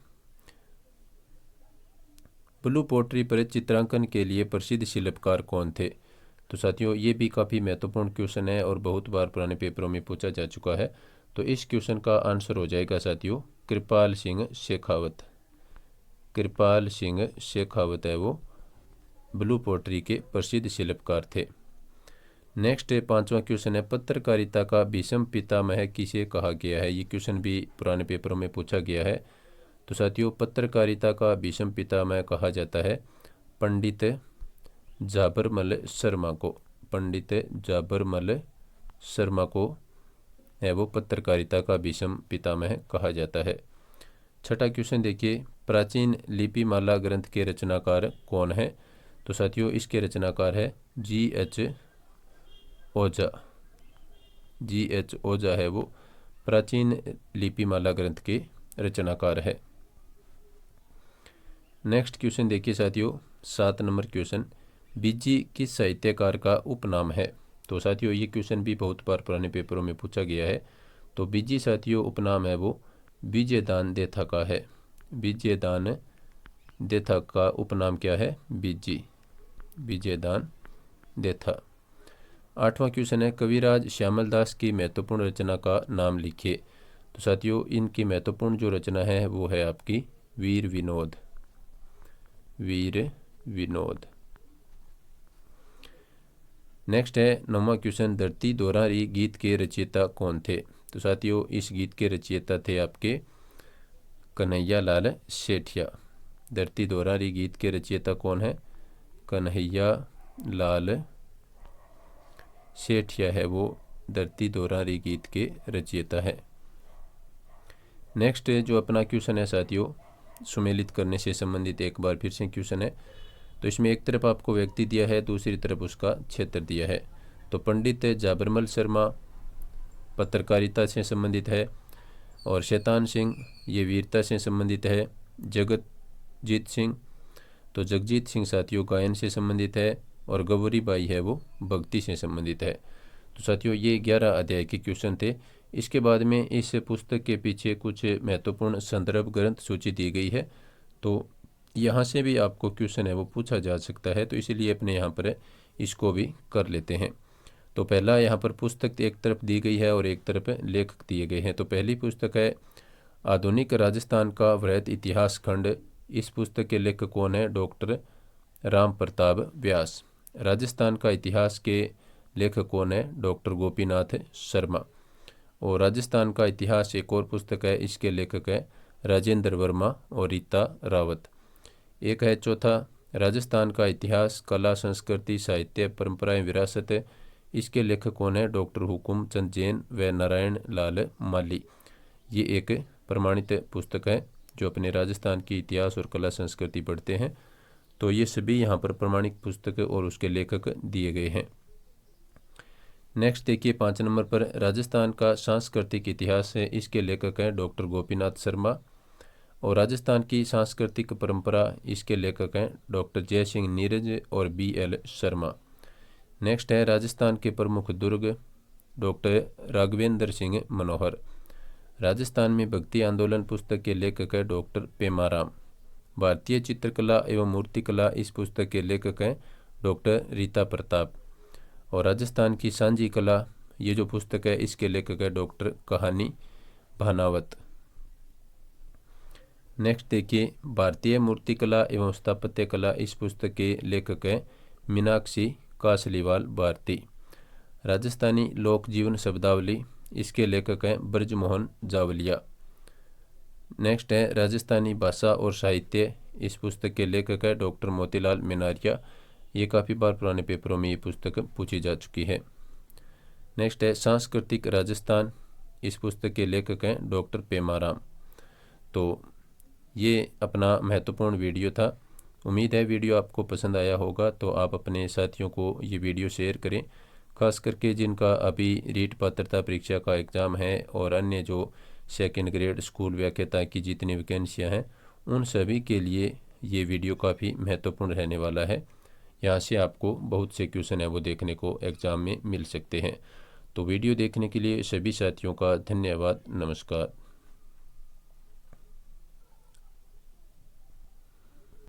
Speaker 1: ब्लू पोट्री पर चित्रांकन के लिए प्रसिद्ध शिल्पकार कौन थे? तो साथियों ये भी काफ़ी महत्वपूर्ण क्वेश्चन है और बहुत बार पुराने पेपरों में पूछा जा चुका है। तो इस क्वेश्चन का आंसर हो जाएगा साथियों कृपाल सिंह शेखावत। कृपाल सिंह शेखावत है वो ब्लू पोट्री के प्रसिद्ध शिल्पकार थे। नेक्स्ट 5वां क्वेश्चन है, पत्रकारिता का भीष्म पितामह किसे कहा गया है। ये क्वेश्चन भी पुराने पेपरों में पूछा गया है। तो साथियों, पत्रकारिता का भीष्म पितामह कहा जाता है पंडित जाबरमल शर्मा को। पंडित जाबरमल शर्मा को है वो पत्रकारिता का भीष्म पितामह कहा जाता है। छठा क्वेश्चन देखिए, प्राचीन लिपिमाला ग्रंथ के रचनाकार कौन है। तो साथियों, इसके रचनाकार है G.H. ओझा। G.H. ओझा है वो प्राचीन लिपिमाला ग्रंथ के रचनाकार है। नेक्स्ट क्वेश्चन देखिए साथियों, 7 नंबर क्वेश्चन, बिज्जी किस साहित्यकार का उपनाम है। तो साथियों, ये क्वेश्चन भी बहुत बार पुराने पेपरों में पूछा गया है। तो बिज्जी साथियों उपनाम है वो विजयदान देथा का है। विजयदान देथा का उपनाम क्या है, बिज्जी, विजयदान देथा। 8वां क्वेश्चन है, कविराज श्यामल दास की महत्वपूर्ण रचना का नाम लिखिए। तो साथियों, इनकी महत्वपूर्ण जो रचना है वो है आपकी वीर विनोद। वीर विनोद। नेक्स्ट है 9वां क्वेश्चन, धरती दोहरारी गीत के रचयिता कौन थे। तो साथियों, इस गीत के रचयिता थे आपके कन्हैया लाल सेठिया। धरती दोहरारी गीत के रचयिता कौन है, कन्हैया लाल सेठिया है वो धरती दोहरारी गीत के रचयिता है। नेक्स्ट जो अपना क्वेश्चन है साथियों, सुमेलित करने से संबंधित एक बार फिर से क्वेश्चन है। तो इसमें एक तरफ आपको व्यक्ति दिया है, दूसरी तरफ उसका क्षेत्र दिया है। तो पंडित जाबरमल शर्मा पत्रकारिता से संबंधित है, और शैतान सिंह ये वीरता से संबंधित है। जगजीत सिंह, तो जगजीत सिंह साथियों गायन से संबंधित है, और गौरी बाई है वो भक्ति से संबंधित है। तो साथियों, ये 11 अध्याय के क्वेश्चन थे। इसके बाद में इस पुस्तक के पीछे कुछ महत्वपूर्ण संदर्भ ग्रंथ सूची दी गई है। तो यहाँ से भी आपको क्वेश्चन है वो पूछा जा सकता है, तो इसीलिए अपने यहाँ पर इसको भी कर लेते हैं। तो पहला यहाँ पर पुस्तक एक तरफ दी गई है और एक तरफ लेखक दिए गए हैं। तो पहली पुस्तक है आधुनिक राजस्थान का वृहद इतिहास खंड। इस पुस्तक के लेखक कौन है, डॉक्टर राम प्रताप व्यास। राजस्थान का इतिहास के लेखक कौन है, डॉक्टर गोपीनाथ शर्मा। और राजस्थान का इतिहास एक और पुस्तक है, इसके लेखक है राजेंद्र वर्मा और रीता रावत। एक है चौथा, राजस्थान का इतिहास कला संस्कृति साहित्य परंपराएं विरासत। इसके लेखक कौन है, डॉक्टर हुकुम चंद जैन व नारायण लाल माली। ये एक प्रमाणित पुस्तक है जो अपने राजस्थान की इतिहास और कला संस्कृति पढ़ते हैं। तो ये सभी यहाँ पर प्रमाणिक पुस्तक और उसके लेखक दिए गए हैं। नेक्स्ट देखिए 5 नंबर पर, राजस्थान का सांस्कृतिक इतिहास है। इसके लेखक हैं डॉक्टर गोपीनाथ शर्मा। और राजस्थान की सांस्कृतिक परंपरा, इसके लेखक हैं डॉक्टर जय सिंह नीरज और BL शर्मा। नेक्स्ट है राजस्थान के प्रमुख दुर्ग, डॉक्टर राघवेंद्र सिंह मनोहर। राजस्थान में भक्ति आंदोलन पुस्तक के लेखक है डॉक्टर पेमाराम। भारतीय चित्रकला एवं मूर्तिकला, इस पुस्तक के लेखक हैं डॉक्टर रीता प्रताप। और राजस्थान की सांझी कला, ये जो पुस्तक है इसके लेखक है डॉक्टर कहानी भानावत। नेक्स्ट देखिए भारतीय मूर्तिकला एवं स्थापत्य कला, इस पुस्तक के लेखक हैं मीनाक्षी कासलीवाल भारती। राजस्थानी लोक जीवन शब्दावली, इसके लेखक हैं ब्रजमोहन जावलिया। नेक्स्ट है राजस्थानी भाषा और साहित्य, इस पुस्तक के लेखक है डॉक्टर मोतीलाल मिनारिया। ये काफ़ी बार पुराने पेपरों में ये पुस्तक पूछी जा चुकी है। नेक्स्ट है सांस्कृतिक राजस्थान, इस पुस्तक के लेखक हैं डॉक्टर पेमाराम। तो ये अपना महत्वपूर्ण वीडियो था। उम्मीद है वीडियो आपको पसंद आया होगा, तो आप अपने साथियों को ये वीडियो शेयर करें, खास करके जिनका अभी रीट पात्रता परीक्षा का एग्ज़ाम है और अन्य जो सेकंड ग्रेड स्कूल व्याख्याता की जितनी वैकेंसियां हैं उन सभी के लिए ये वीडियो काफ़ी महत्वपूर्ण रहने वाला है। यहाँ से आपको बहुत से क्वेश्चन है वो देखने को एग्ज़ाम में मिल सकते हैं। तो वीडियो देखने के लिए सभी साथियों का धन्यवाद। नमस्कार।